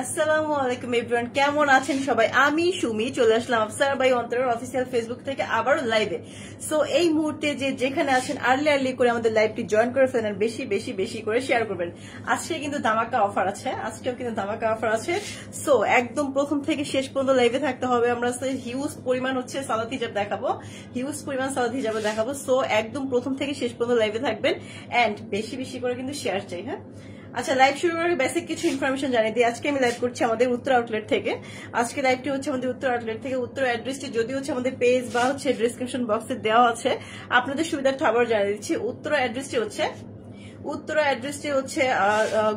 আসসালামু আলাইকুম এভরিওয়ান, কেমন আছেন সবাই? আমি সুমি চলে আসলাম আফসার বাই অন্তরের অফিসিয়াল ফেসবুক থেকে আবার লাইভে। সো এই মুহূর্তে যেখানে আছেন আর্লি করে আমাদের লাইভটি জয়েন করে ফেলেন, বেশি বেশি বেশি করে শেয়ার করবেন। আজকে কিন্তু ধামাকা অফার আছে, সো একদম প্রথম থেকে শেষ পর্যন্ত লাইভে থাকতে হবে। আমরা হিউজ পরিমাণ সালাদ হিজাব দেখাবো, সো একদম প্রথম থেকে শেষ পর্যন্ত লাইভে থাকবেন এন্ড বেশি বেশি করে কিন্তু শেয়ার চাই। হ্যাঁ, আচ্ছা, লাইভ শুরু করার আগে বেসিক কিছু ইনফরমেশন জানিয়ে দিই। আজকে আমি লাইভ করছি আমাদের উত্তর আউটলেট থেকে। আজকে লাইভটি হচ্ছে আমাদের উত্তর আউটলেট থেকে। উত্তর অ্যাড্রেসটি যদি আমাদের পেজ বা ডেসক্রিপশন বক্সে দেওয়া আছে, আপনাদের সুবিধার্থে আবার জানিয়ে দিচ্ছি। উত্তর অ্যাড্রেসটি হচ্ছে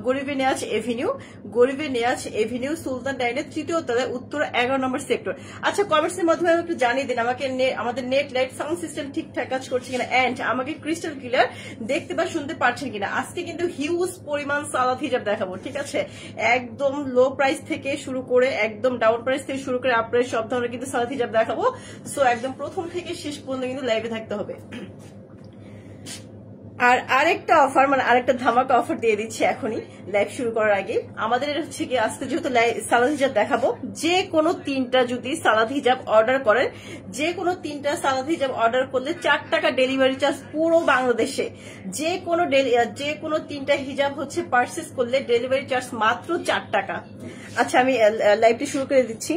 গরিবে নেয়াজ এভিনিউ সুলতান ডাইনের 3য় তলায়, উত্তর 11 নম্বর সেক্টর। আচ্ছা, কমেন্টসের মাধ্যমে একটু জানিয়ে দিন আমাকে আমাদের নেট লাইট সাউন্ড সিস্টেম ঠিকঠাক কাজ করছে কিনা এন্ড আমাকে ক্রিস্টাল ক্লিয়ার দেখতে বা শুনতে পাচ্ছেন কিনা। আজকে কিন্তু হিউজ পরিমাণ সালাদ হিজাব দেখাবো, ঠিক আছে? একদম লো প্রাইস থেকে শুরু করে একদম ডাউন প্রাইস থেকে শুরু করে আপনার সব ধরনের কিন্তু সালাদ হিজাব দেখাবো। সো একদম প্রথম থেকে শেষ পর্যন্ত কিন্তু লাইভে থাকতে হবে। আর আরেকটা অফার, আরেকটা ধামাকা অফার দিয়ে দিচ্ছি এখনই লাইভ শুরু করার আগে। আমাদের হচ্ছে কি, আজকে যেহেতু সালাদ হিজাব দেখাবো, যে কোনো 3টা যদি সালাদ হিজাব অর্ডার করেন, যে কোনো 3টা সালাদ হিজাব অর্ডার করলে 4 টাকা ডেলিভারি চার্জ পুরো বাংলাদেশে। যে কোনো 3টা হিজাব পারচেস করলে ডেলিভারি চার্জ মাত্র 4 টাকা। আচ্ছা, আমি লাইভটি শুরু করে দিচ্ছি।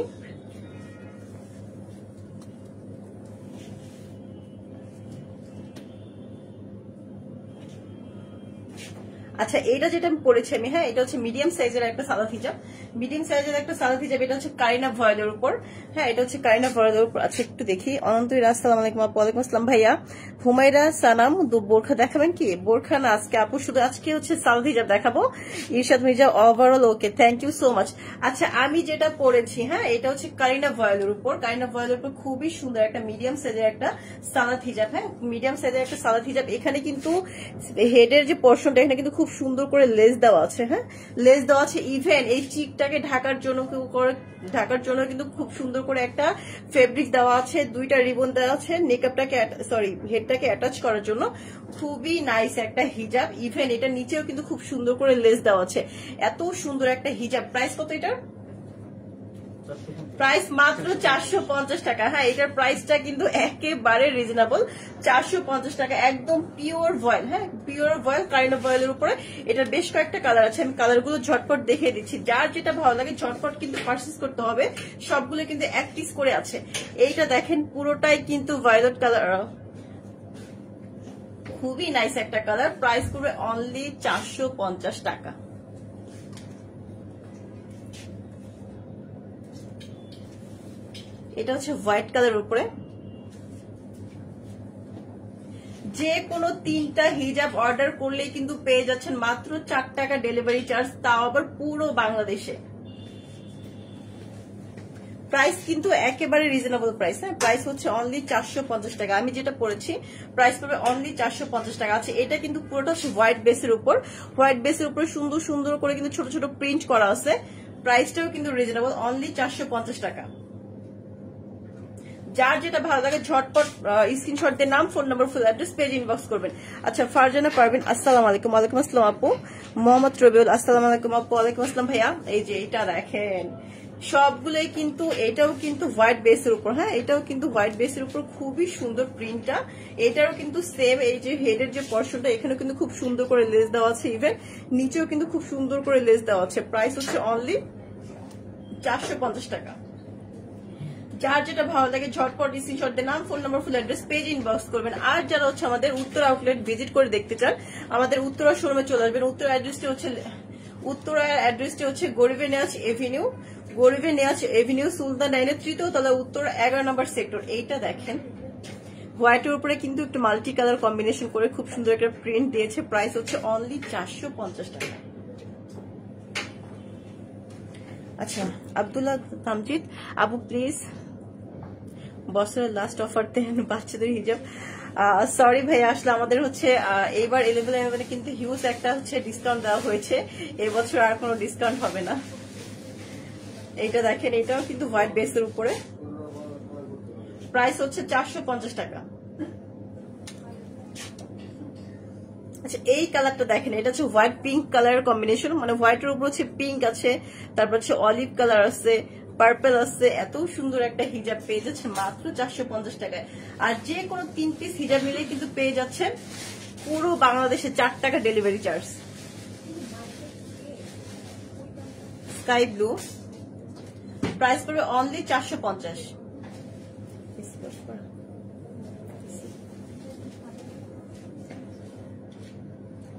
আচ্ছা, এটা যেটা আমি পড়েছি আমি, হ্যাঁ, এটা হচ্ছে মিডিয়াম সাইজের একটা সালাদ হিজাব। এটা হচ্ছে কারিনা ভয়েলের উপর। হ্যাঁ, এটা হচ্ছে কারিনা ভয়েলের উপর। আচ্ছা, একটু দেখি। অনন্তরীর আসসালাম আলাইকুম আপু। ওয়ালাইকুম আসসালাম ভাইয়া। হুমায়রা সানাম বোরখা দেখাবেন কি? বোরখা না আজকে আপু, শুধু আজকে সালাদ হিজাব দেখাবো। Irshad Mirza overall okay, thank you so much. আচ্ছা, আমি যেটা পড়েছি, হ্যাঁ, এটা হচ্ছে কারিনা ভয়েলের উপর। খুবই সুন্দর একটা মিডিয়াম সাইজের একটা সালাদ হিজাব। হ্যাঁ, মিডিয়াম সাইজের একটা সালাদ হিজাব। এখানে কিন্তু হেডের যে পোর্শনটা, এখানে কিন্তু খুব সুন্দর করে লেস দেওয়া আছে। হ্যাঁ, লেস দেওয়া আছে। ইভেন এই চিকটাকে ঢাকার জন্য কিন্তু খুব সুন্দর করে একটা ফেব্রিক দেওয়া আছে, 2টা রিবন দেওয়া আছে হেডটাকে অ্যাটাচ করার জন্য। খুবই নাইস একটা হিজাব। ইভেন এটা নিচেও কিন্তু খুব সুন্দর করে লেস দেওয়া আছে। এত সুন্দর একটা হিজাব। প্রাইস কত এটার? প্রাইস মাত্র 450 টাকা। হ্যাঁ, এটার প্রাইসটা কিন্তু একেবারে রিজনেবল। 450 টাকা, একদম পিওর ভয়েল। হ্যাঁ, পিওর ভয়েল, কারিনা ভয়েলের উপরে। এটার বেশ কয়েকটা কালার আছে, আমি কালারগুলো ঝটপট দেখিয়ে দিচ্ছি। যার যেটা ভালো লাগে ঝটপট কিন্তু পারচেজ করতে হবে। সবগুলো কিন্তু এক পিস করে আছে। এইটা দেখেন, পুরোটাই কিন্তু ভায়োলেট কালার, খুবই নাইস একটা কালার। প্রাইস পড়বে অনলি 450 টাকা। এটা হচ্ছে হোয়াইট কালার উপরে। যে কোনো 3টা হিজাব অর্ডার করলেই কিন্তু পেয়ে যাচ্ছেন মাত্র 4 টাকা ডেলিভারি চার্জ, তাও আবার পুরো বাংলাদেশে। প্রাইস কিন্তু একেবারে রিজনেবল প্রাইস। হ্যাঁ, প্রাইস হচ্ছে অনলি 450 টাকা। আমি যেটা পড়েছি প্রাইস পাবে অনলি 450 টাকা। আছে, এটা কিন্তু পুরোটা হচ্ছে হোয়াইট বেসের উপর। সুন্দর সুন্দর করে কিন্তু ছোট ছোট প্রিন্ট করা আছে। প্রাইসটাও কিন্তু রিজনেবল, অনলি 450 টাকা। যার যেটা ভালো লাগে ঝটপট স্ক্রিনশট দিয়ে নাম, phone number, full address page inbox করবেন। আচ্ছা, ফারজানা পারভিন আসসালাম আলাইকুম। ওয়ালাইকুম আসসালাম আপু। মোহাম্মদ রবিউল আসসালাম আলাইকুম আপু। ওয়ালাইকুম আসসালাম ভাইয়া। এই যে এটা দেখেন, সবগুলোই কিন্তু, এটাও কিন্তু হোয়াইট বেসের উপর। হ্যাঁ, এটাও কিন্তু হোয়াইট বেসের উপর, খুবই সুন্দর প্রিন্টটা। এটারও কিন্তু সেম, এই যে হেডের যে পোর্শনটা, এখানে কিন্তু খুব সুন্দর করে লেস দেওয়া আছে। ইভেন নিচেও কিন্তু খুব সুন্দর করে লেস দেওয়া আছে। প্রাইস হচ্ছে অনলি 450 টাকা। যার যেটা ভালো লাগে ঝটপট স্ক্রিনশট দিয়ে নাম, phone number, full address page inbox করবেন। আর যারা আমাদের উত্তর আউটলেট ভিজিট করে দেখতে চান, আমাদের উত্তরা শোরুমে চলে আসবেন। উত্তরার অ্যাড্রেসটি হচ্ছে গরিবে নেয়াজ এভিনিউ সুলতান ডাইনের 3য় তলা, উত্তর 11 নম্বর সেক্টর। এইটা দেখেন, হোয়াইটের উপরে কিন্তু একটু মাল্টি কালার কম্বিনেশন করে খুব সুন্দর একটা প্রিন্ট দিয়েছে। প্রাইস হচ্ছে অনলি 450 টাকা। আচ্ছা, আব্দুল্লাহ তামজিদ আপু প্লিজ বছরের লাস্ট অফার দেন বাচ্চাদের হিজাব। সরি ভাই, আসলে আমাদের এইবার 11 কিন্তু হিউজ একটা ডিসকাউন্ট দেওয়া হয়েছে। এবছর আর কোনো ডিসকাউন্ট হবে না। এইটা দেখেন, এটাও কিন্তু হোয়াইট বেসের উপরে। প্রাইস হচ্ছে 450 টাকা। আচ্ছা এই কালারটা দেখেন, এটা হচ্ছে হোয়াইট পিঙ্ক কালারের কম্বিনেশন, মানে হোয়াইটের উপর হচ্ছে পিঙ্ক আছে, তারপর হচ্ছে অলিভ কালার আছে, পার্পল আছে। এত সুন্দর একটা হিজাব পেয়ে যাচ্ছে মাত্র 450 টাকায়। আর যে কোনো 3 পিস হিজাব মিলে কিন্তু পেয়ে যাচ্ছে পুরো বাংলাদেশে 4 টাকা delivery charge. Sky blue, price পড়বে অনলি 450।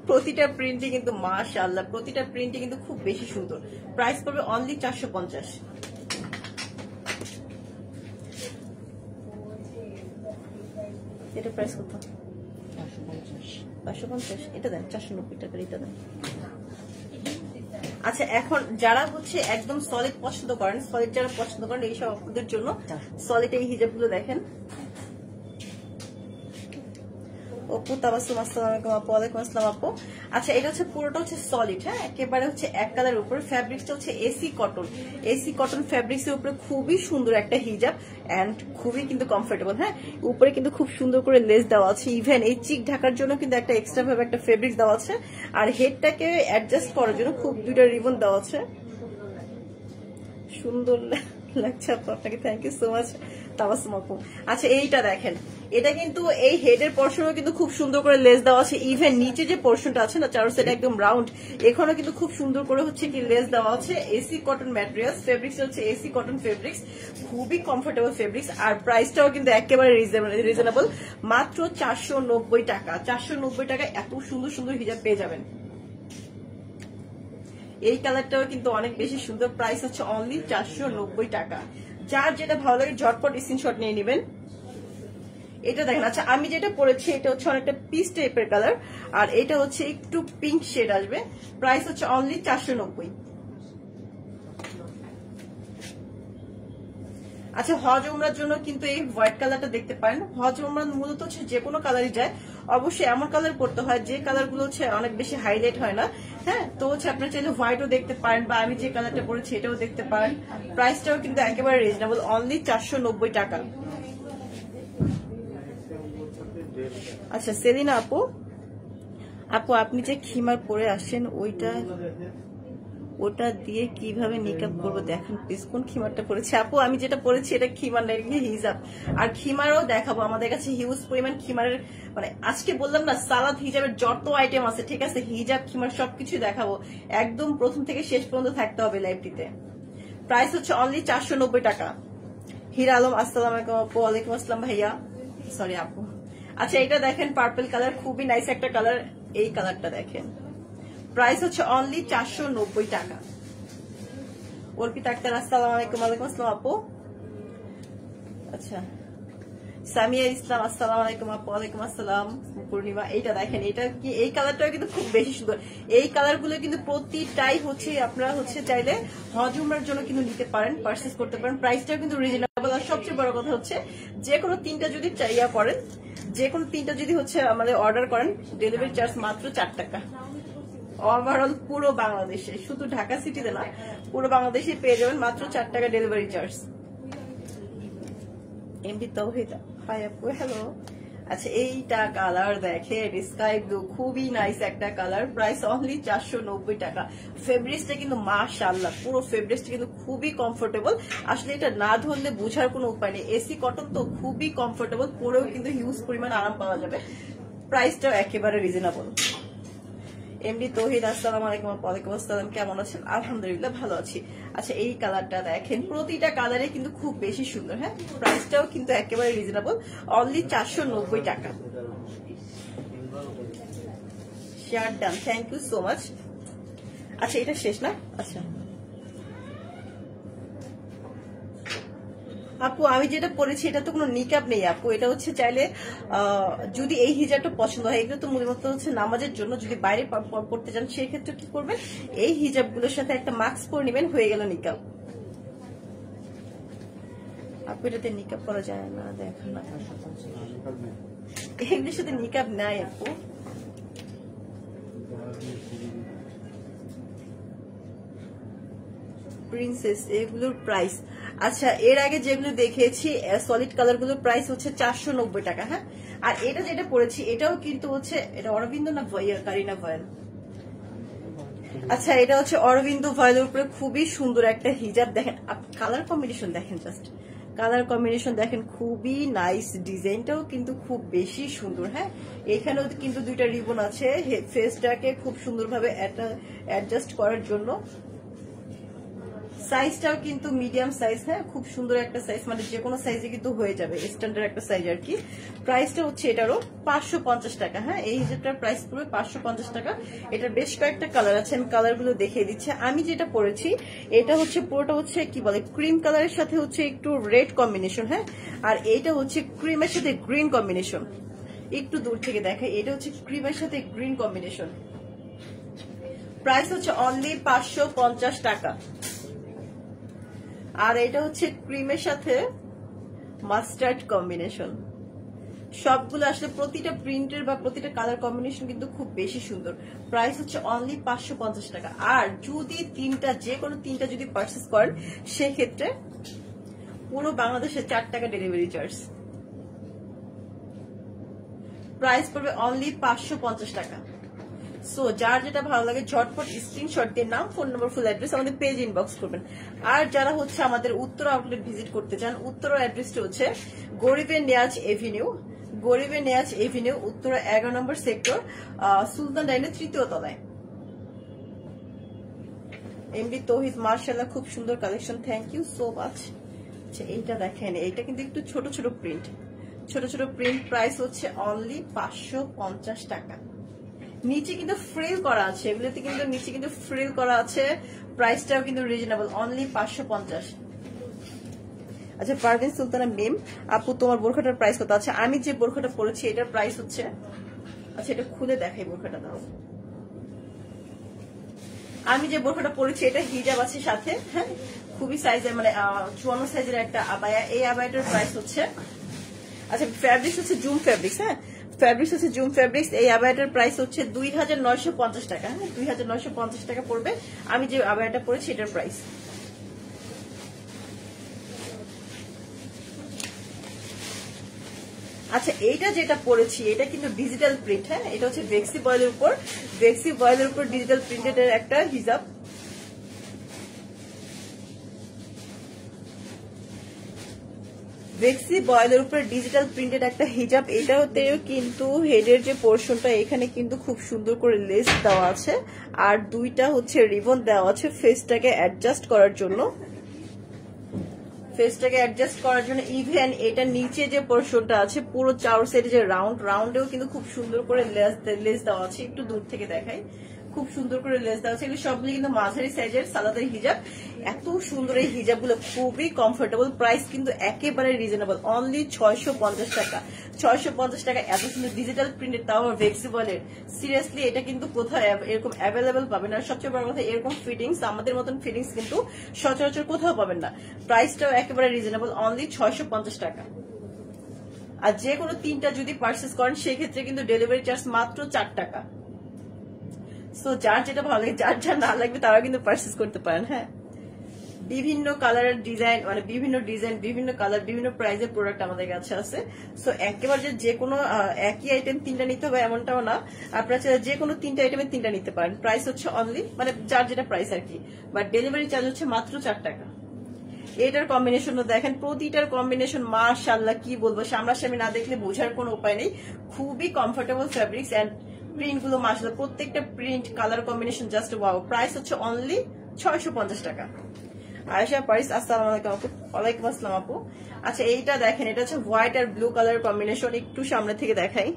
প্রতিটা প্রিন্টই কিন্তু মাশাআল্লাহ, প্রতিটা প্রিন্টই কিন্তু খুব বেশি সুন্দর। প্রাইস পড়বে অনলি 450। এটা প্রাইস কত? 550। এটা দেন 490 টাকার, এটা দেন। আচ্ছা এখন যারা হচ্ছে একদম সলিড পছন্দ করেন, সলিড যারা পছন্দ করেন এইসব আপনাদের জন্য সলিড এই হিজাবগুলো দেখেন। আপু তাবাসসুম, আসসালামু আলাইকুম আপু। ওয়ালাইকুম আসসালাম আপু। আচ্ছা এটা হচ্ছে পুরোটা হচ্ছে সলিড, হ্যাঁ একেবারে হচ্ছে এক কালারের উপর। ফ্যাব্রিক্সটা হচ্ছে AC cotton, AC cotton fabrics এর উপরে খুবই সুন্দর একটা হিজাব এন্ড খুবই কিন্তু কমফোর্টেবল। হ্যাঁ উপরে কিন্তু খুব সুন্দর করে লেস দেওয়া আছে, ইভেন এই চিক ঢাকার জন্য কিন্তু একটা এক্সট্রা ভাবে একটা ফেব্রিক্স দেওয়া আছে, আর হেডটাকে অ্যাডজাস্ট করার জন্য খুব দুইটা রিবন দেওয়া আছে। সুন্দর লাগছে আপু, আপনাকে thank you so much Tabassum আপু। আচ্ছা এইটা দেখেন, এটা কিন্তু এই হেডের পোর্শনও কিন্তু খুব সুন্দর করে লেস দেওয়া আছে, ইভেন নিচে যে পোর্শনটা আছে না চারো সাইড একদম রাউন্ড, এখানেও কিন্তু খুব সুন্দর করে হচ্ছে কি লেস দেওয়া আছে। এসি কটন ম্যাটেরিয়ালস, ফেব্রিক্স হচ্ছে এসি কটন ফেব্রিক্স, খুবই কমফোর্টেবল ফেব্রিক্স। আর প্রাইসটাও কিন্তু একেবারে রিজনেবল, মাত্র 490 টাকা। 490 টাকা এত সুন্দর সুন্দর হিজাব পেয়ে যাবেন। এই কালারটাও কিন্তু অনেক বেশি সুন্দর, প্রাইস হচ্ছে অনলি 490 টাকা। যার যেটা ভালো লাগে ঝটপট স্ক্রিনশট নিয়ে নেবেন। এটা দেখেন, আচ্ছা আমি যেটা পরেছি এটা হচ্ছে অনেকটা পিচ টাইপের কালার, আর এটা হচ্ছে একটু পিঙ্ক শেড আসবে। প্রাইস হচ্ছে অনলি 490। আচ্ছা হজ উমরার জন্য কিন্তু এই হোয়াইট কালারটা দেখতে পারেন। হজ উমরা মূলত হচ্ছে যে কোনো কালারই যায়, অবশ্যই এমন কালার পড়তে হয় যে কালার গুলো হচ্ছে অনেক বেশি হাইলাইট হয় না। হ্যাঁ তো হচ্ছে আপনার চাইলে হোয়াইটও দেখতে পারেন, বা আমি যে কালারটা পরেছি এটাও দেখতে পারেন। প্রাইসটাও কিন্তু একেবারে রিজনেবল, অনলি 490 টাকা। আচ্ছা সেলিনা আপু, আপু আপনি যে খিমার পরে আসেন ওটা দিয়ে কিভাবে নিকাব করবো দেখান প্লিজ। কোন খিমারটা পরেছে আপু? আমি যেটা পরেছি এটা খিমার নাই, হিজাব। আর খিমারও দেখাবো, আমাদের কাছে হিউজ পরিমাণ খিমারের, মানে আজকে বললাম না সালাদ হিজাবের যত আইটেম আছে, ঠিক আছে হিজাব খিমার সবকিছু দেখাবো, একদম প্রথম থেকে শেষ পর্যন্ত থাকতে হবে লাইভটিতে। প্রাইস হচ্ছে অনলি 490 টাকা। হিরা আলম, আসসালামু আলাইকুম আপু। ওয়ালাইকুম আসসালাম ভাইয়া, সরি আপু। আচ্ছা এটা দেখেন পার্পল কালার, খুবই নাইস একটা কালার। এই কালারটা দেখেন, প্রাইস হচ্ছে অনলি 490 টাকা। অর্পিতা আক্তার, আসসালামু আলাইকুম। ওয়ালাইকুম আসসালাম আপু। আচ্ছা সামিয়া ইসলাম, আসসালামু আলাইকুম আপু। ওয়ালাইকুম আসসালাম পূর্ণিমা। এইটা দেখেন, এটা কি এই কালারটাও কিন্তু খুব বেশি সুন্দর। এই কালার গুলো কিন্তু প্রতিটাই হচ্ছে আপনারা হচ্ছে চাইলে হজ উমরার জন্য কিন্তু নিতে পারেন, পারচেজ করতে পারেন। প্রাইসটাও কিন্তু রিজনেবল। আর সবচেয়ে বড় কথা হচ্ছে যে কোনো তিনটা যদি চাইয়া করেন, যে কোনো তিনটা যদি হচ্ছে আমাদের অর্ডার করেন, ডেলিভারি চার্জ মাত্র 4 টাকা। ওভারঅল পুরো বাংলাদেশে, শুধু ঢাকা সিটিতে না, পুরো বাংলাদেশে পেয়ে যাবেন মাত্র 4 টাকা delivery charge. MB Tauhida, hi আপু, হ্যালো। আচ্ছা এইটা কালার দেখেন, স্কাই ব্লু, খুবই নাইস একটা কালার। প্রাইস অনলি 490 টাকা। ফেব্রিক্সটা কিন্তু মাশাআল্লাহ, পুরো ফেব্রিক্সটা কিন্তু খুবই কমফোর্টেবল। আসলে এটা না ধরলে বোঝার কোনো উপায় নেই, এসি কটন তো খুবই কমফোর্টেবল, পরেও কিন্তু হিউজ পরিমাণ আরাম পাওয়া যাবে। প্রাইসটাও একেবারে রিজনেবল। এমডি তৌহিদ, আসসালামু আলাইকুম। ওয়ালাইকুম আসসালাম, কেমন আছেন? আলহামদুলিল্লাহ ভালো আছি। আচ্ছা এই কালারটা দেখেন, প্রতিটা কালারে কিন্তু খুব বেশি সুন্দর। হ্যাঁ প্রাইসটাও কিন্তু একেবারে রিজনেবল, অনলি 490 টাকা। Share done, thank you so much. আচ্ছা এটা শেষ না? আচ্ছা আপু আমি যেটা পরেছি এটা তো কোনো নিকাব নেই আপু, এটা হচ্ছে চাইলে যদি এই হিজাবটা পছন্দ হয়, এগুলো তো মূলত হচ্ছে নামাজের জন্য, যদি বাইরে পড়তে চান সেই ক্ষেত্রে কি করবেন, এই হিজাবগুলোর সাথে একটা মাস্ক পরে নেবেন, হয়ে গেল নিকাব। আপু এটাতে নিকাব করা যায় না, দেখেন না এগুলোর সাথে নিকাব নাই আপু। প্রিন্সেস এগুলোর প্রাইস, আচ্ছা এর আগে যেগুলো দেখেছি সলিড কালার গুলোর প্রাইস হচ্ছে 490 টাকা। হ্যাঁ আর এটা যেটা পরেছি এটাও কিন্তু হচ্ছে, এটা অরবিন্দ না কারিনা ভয়েল, আচ্ছা এটা হচ্ছে অরবিন্দ ভয়েলের উপরে খুবই সুন্দর একটা হিজাব। দেখেন কালার কম্বিনেশন দেখেন, জাস্ট কালার কম্বিনেশন দেখেন, খুবই নাইস, ডিজাইনটাও কিন্তু খুব বেশি সুন্দর। হ্যাঁ, এখানেও কিন্তু দুইটা রিবন আছে ফেসটাকে খুব সুন্দরভাবে অ্যাডজাস্ট করার জন্য। সাইজটাও কিন্তু মিডিয়াম সাইজ, হ্যাঁ খুব সুন্দর একটা সাইজ, মানে যে কোনো সাইজে কিন্তু হয়ে যাবে, স্ট্যান্ডার্ড একটা সাইজ আর কি। প্রাইসটা হচ্ছে এটারও 550 টাকা। হ্যাঁ, এই হিজাবটার প্রাইস পড়বে 550 টাকা। এটার বেশ কয়েকটা কালার আছে, আমি কালারগুলো দেখিয়ে দিচ্ছি। আমি যেটা পরেছি এটা হচ্ছে পুরোটা হচ্ছে কি বলে ক্রিম কালারের সাথে হচ্ছে একটু রেড কম্বিনেশন। হ্যাঁ, আর এইটা হচ্ছে ক্রিমের সাথে গ্রিন কম্বিনেশন। একটু দূর থেকে দেখাই, এটা হচ্ছে ক্রিমের সাথে গ্রিন কম্বিনেশন। প্রাইস হচ্ছে অনলি 550 টাকা। আর এটা হচ্ছে ক্রিমের সাথে মাস্টার্ড কম্বিনেশন। সবগুলো আসলে প্রতিটা প্রিন্টের বা প্রতিটা কালার কম্বিনেশন কিন্তু খুব বেশি সুন্দর। প্রাইস হচ্ছে অনলি 550 টাকা। আর যদি যে কোনো তিনটা যদি পারচেস করেন সেক্ষেত্রে পুরো বাংলাদেশে 4 টাকা ডেলিভারি চার্জ। প্রাইস পড়বে অনলি 550 টাকা। সো যার যেটা ভালো লাগে ঝটপট স্ক্রিনশট দিয়ে নাম, ফোন নম্বর, ফুল অ্যাড্রেস আমাদের পেজ ইনবক্স করবেন। আর যারা হচ্ছে আমাদের উত্তর আউটলেট ভিজিট করতে চান, উত্তর অ্যাড্রেসটা হচ্ছে গরিবের নেয়াজ এভিনিউ, উত্তর 11 নম্বর সেক্টর, সুলতান ডাইনের 3য় তলায়। এমডি তৌহিদ, মার্শাল্লাহ খুব সুন্দর collection, thank you so much. আচ্ছা এইটা দেখেন, এইটা কিন্তু একটু ছোট ছোট প্রিন্ট, প্রাইস হচ্ছে অনলি 550 টাকা। নিচে কিন্তু ফ্রিল করা আছে, এগুলোতে কিন্তু নিচে কিন্তু ফ্রিল করা আছে। প্রাইসটাও কিন্তু রিজনেবল, অনলি 550। আচ্ছা পারভিন সুলতানা মিম, আপু তোমার বোরখাটার প্রাইস কত? আছে আমি যে বোরখাটা পরেছি এটার প্রাইস হচ্ছে, আচ্ছা এটা খুলে দেখাই বোরখাটা দাও। আমি যে বোরখাটা পরেছি এটা হিজাব আছে সাথে, হ্যাঁ খুবই সাইজের, মানে 54 সাইজের একটা আবায়া। এই আবায়াটার প্রাইস হচ্ছে, আচ্ছা ফ্যাব্রিক্স হচ্ছে জুম ফ্যাব্রিক্স। হ্যাঁ, জুম ফ্যাব্রিক্স। এই আবায়াটার প্রাইস হচ্ছে 2950 টাকা। হ্যাঁ, 2950 টাকা পড়বে আমি যে আবায়াটা পরেছি এটার প্রাইস। আচ্ছা এইটা যেটা পরেছি এটা কিন্তু ডিজিটাল প্রিন্ট। হ্যাঁ, এটা হচ্ছে ভেক্সি বয়েলের উপর ডিজিটাল প্রিন্টেড একটা হিজাব। ভেক্সি বয়েলের উপর ডিজিটাল প্রিন্টেড একটা হিজাব। এটাতেও কিন্তু হেডের যে পোর্শনটা এখানে কিন্তু খুব সুন্দর করে লেস দেওয়া আছে, আর দুইটা হচ্ছে রিবন দেওয়া আছে ফেসটাকে অ্যাডজাস্ট করার জন্য। ইভেন এটা নিচে যে পোর্শনটা আছে পুরো চার সাইডে যে রাউন্ডেও কিন্তু খুব সুন্দর করে লেস দেওয়া আছে। একটু দূর থেকে দেখাই, খুব সুন্দর করে লেস দেওয়া আছে। এগুলো সবগুলো কিন্তু মাঝারি সাইজের সালাদার হিজাব। এত সুন্দর এই হিজাবগুলো, খুবই কমফোর্টেবল। প্রাইস কিন্তু একেবারে রিজনেবল, অনলি 650 টাকা। 650 টাকা এত সুন্দর ডিজিটাল প্রিন্টের, তাও আবার ভেক্সি বয়েলের। সিরিয়াসলি এটা কিন্তু কোথাও এরকম অ্যাভেলেবেল পাবেন না। সবচেয়ে বড় কথা এরকম ফিটিংস, আমাদের মতন ফিটিংস কিন্তু সচরাচর কোথাও পাবেন না। প্রাইসটাও একেবারে রিজনেবল, অনলি 650 টাকা। আর যে কোনো তিনটা যদি পার্চেস করেন সেক্ষেত্রে কিন্তু ডেলিভারি চার্জ মাত্র 4 টাকা। সো যার যেটা ভালো লাগে, যার না লাগবে তারা কিন্তু পার্চেস করতে পারেন। হ্যাঁ, বিভিন্ন কালারের ডিজাইন, মানে বিভিন্ন কালার, বিভিন্ন প্রাইজের প্রোডাক্ট আমাদের কাছে আছে। সো একেবারে যে কোনো একই আইটেম তিনটা নিতে হবে এমনটাও না, আপনারা যে কোনো তিনটা আইটেমে তিনটা নিতে পারেন। প্রাইস হচ্ছে অনলি, মানে যার যেটা প্রাইস আর কি, বাট ডেলিভারি চার্জ হচ্ছে মাত্র 4 টাকা। এটার কম্বিনেশন দেখেন, প্রতিটার কম্বিনেশন মাশাআল্লাহ কি বলবো, সামনাসামনি না দেখলে বোঝার কোনো উপায় নেই। খুবই কমফোর্টেবল ফ্যাব্রিক্স এন্ড প্রিন্ট গুলো মাশাআল্লাহ, প্রত্যেকটা print colour combination just wow. Price হচ্ছে অনলি 650 টাকা। আয়েশা পারিস, আসসালামু আলাইকুম আপু। ওয়ালাইকুম আসসালাম আপু। আচ্ছা এইটা দেখেন, এটা হচ্ছে হোয়াইট আর ব্লু কালার কম্বিনেশন। একটু সামনে থেকে দেখাই,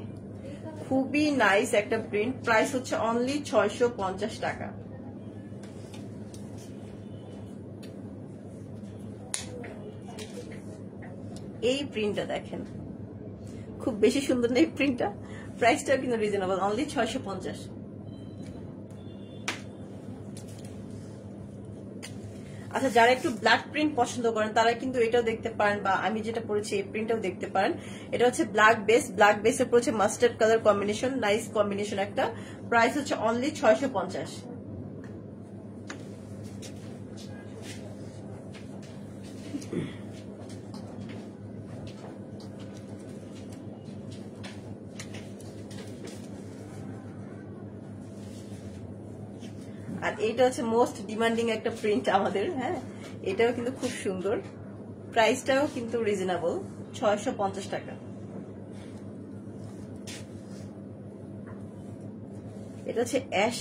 খুবই নাইস একটা প্রিন্ট। প্রাইস হচ্ছে অনলি 650 টাকা। এই প্রিন্টটা দেখেন, খুব বেশি সুন্দর না এই প্রিন্টটা? প্রাইসটাও কিন্তু রিজনেবল, অনলি 650। আচ্ছা যারা একটু ব্ল্যাক প্রিন্ট পছন্দ করেন তারা কিন্তু এটাও দেখতে পারেন, বা আমি যেটা পরেছি এই প্রিন্টটাও দেখতে পারেন। এটা হচ্ছে ব্ল্যাক বেসের পর হচ্ছে mustard colour combination, nice combination একটা। প্রাইস হচ্ছে অনলি 650। আর এটা হচ্ছে মোস্ট ডিমান্ডিং একটা প্রিন্ট আমাদের, হ্যাঁ এটাও কিন্তু খুব সুন্দর, প্রাইসটাও কিন্তু রিজনেবল, 650 টাকা। এটা হচ্ছে অ্যাশ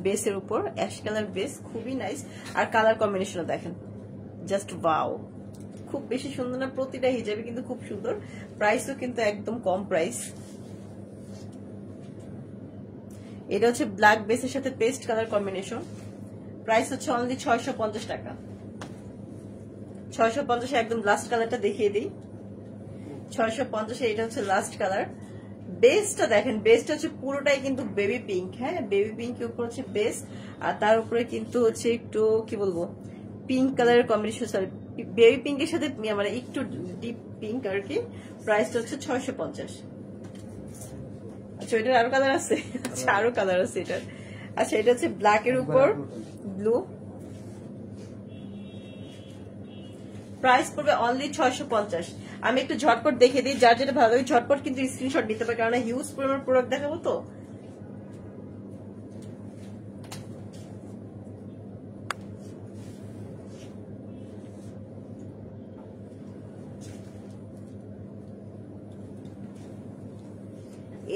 বেসের উপর, অ্যাশ কালার বেস, খুবই নাইস। আর কালার কম্বিনেশনও দেখেন, জাস্ট ওয়াও, খুব বেশি সুন্দর না, প্রতিটা হিজাবে কিন্তু খুব সুন্দর, প্রাইসও কিন্তু একদম কম প্রাইস। এটা হচ্ছে ব্ল্যাক বেসের সাথে পেস্ট কালার কম্বিনেশন, প্রাইস হচ্ছে অনলি 650 টাকা। 650 একদম লাস্ট কালারটা দেখিয়ে দিই, 650 এটা হচ্ছে লাস্ট কালার। বেসটা দেখেন, বেসটা হচ্ছে পুরোটাই কিন্তু বেবি পিঙ্ক, হ্যাঁ বেবি পিঙ্কের উপর হচ্ছে বেস, আর তার উপরে কিন্তু হচ্ছে একটু কি বলবো পিঙ্ক কালারের কম্বিনেশন, সরি বেবি পিঙ্কের সাথে মানে একটু ডিপ পিঙ্ক আর কি। প্রাইসটা হচ্ছে 650। আচ্ছা এটার আরো কালার আছে? আচ্ছা আরো কালার আছে এটার। আচ্ছা এটা হচ্ছে ব্ল্যাক এর উপর ব্লু, প্রাইস পড়বে অনলি 650। আমি একটু ঝটপট দেখে দিই, যার যেটা ভালো লাগে ঝটপট কিন্তু স্ক্রিনশট নিতে পারে, কারণ হিউজ পরিমাণ প্রোডাক্ট দেখাবো তো।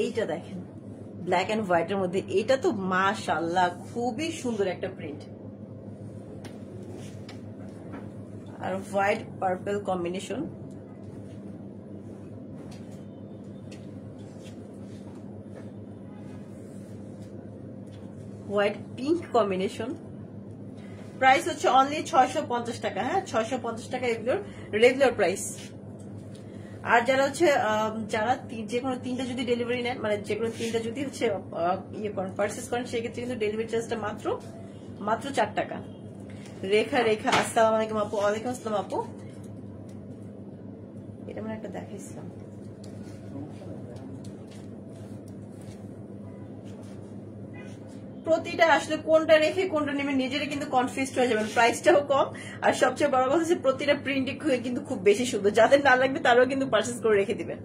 এইটা দেখেন ব্ল্যাক এন্ড হোয়াইটের মধ্যে, এটা তো মাশাআল্লাহ খুবই সুন্দর একটা প্রিন্ট, আর white purple combination, white pink combination. Price হচ্ছে অনলি 650 টাকা, হ্যাঁ 650 টাকা এগুলোর রেগুলার প্রাইস। আর যারা হচ্ছে যারা যে কোনো তিনটা যদি ডেলিভারি নেন, মানে যে কোনো তিনটা যদি হচ্ছে ইয়ে করেন পারচেস করেন, সেক্ষেত্রে কিন্তু ডেলিভারি চার্জটা মাত্র 4 টাকা। রেখা আসসালামু আলাইকুম আপু। ওয়ালাইকুম আসসালাম আপু। এটা মানে একটা দেখাইছিলাম, প্রতিটা আসলে কোনটা রেখে কোনটা নেবেন নিজেরা কিন্তু কনফিউজ হয়ে যাবেন, প্রাইসটাও কম, আর সবচেয়ে বড় কথা হচ্ছে প্রতিটা প্রিন্টিং কিন্তু খুব বেশি সুন্দর, যাদের না লাগবে তারাও কিন্তু পারচেস করে রেখে দিবেন।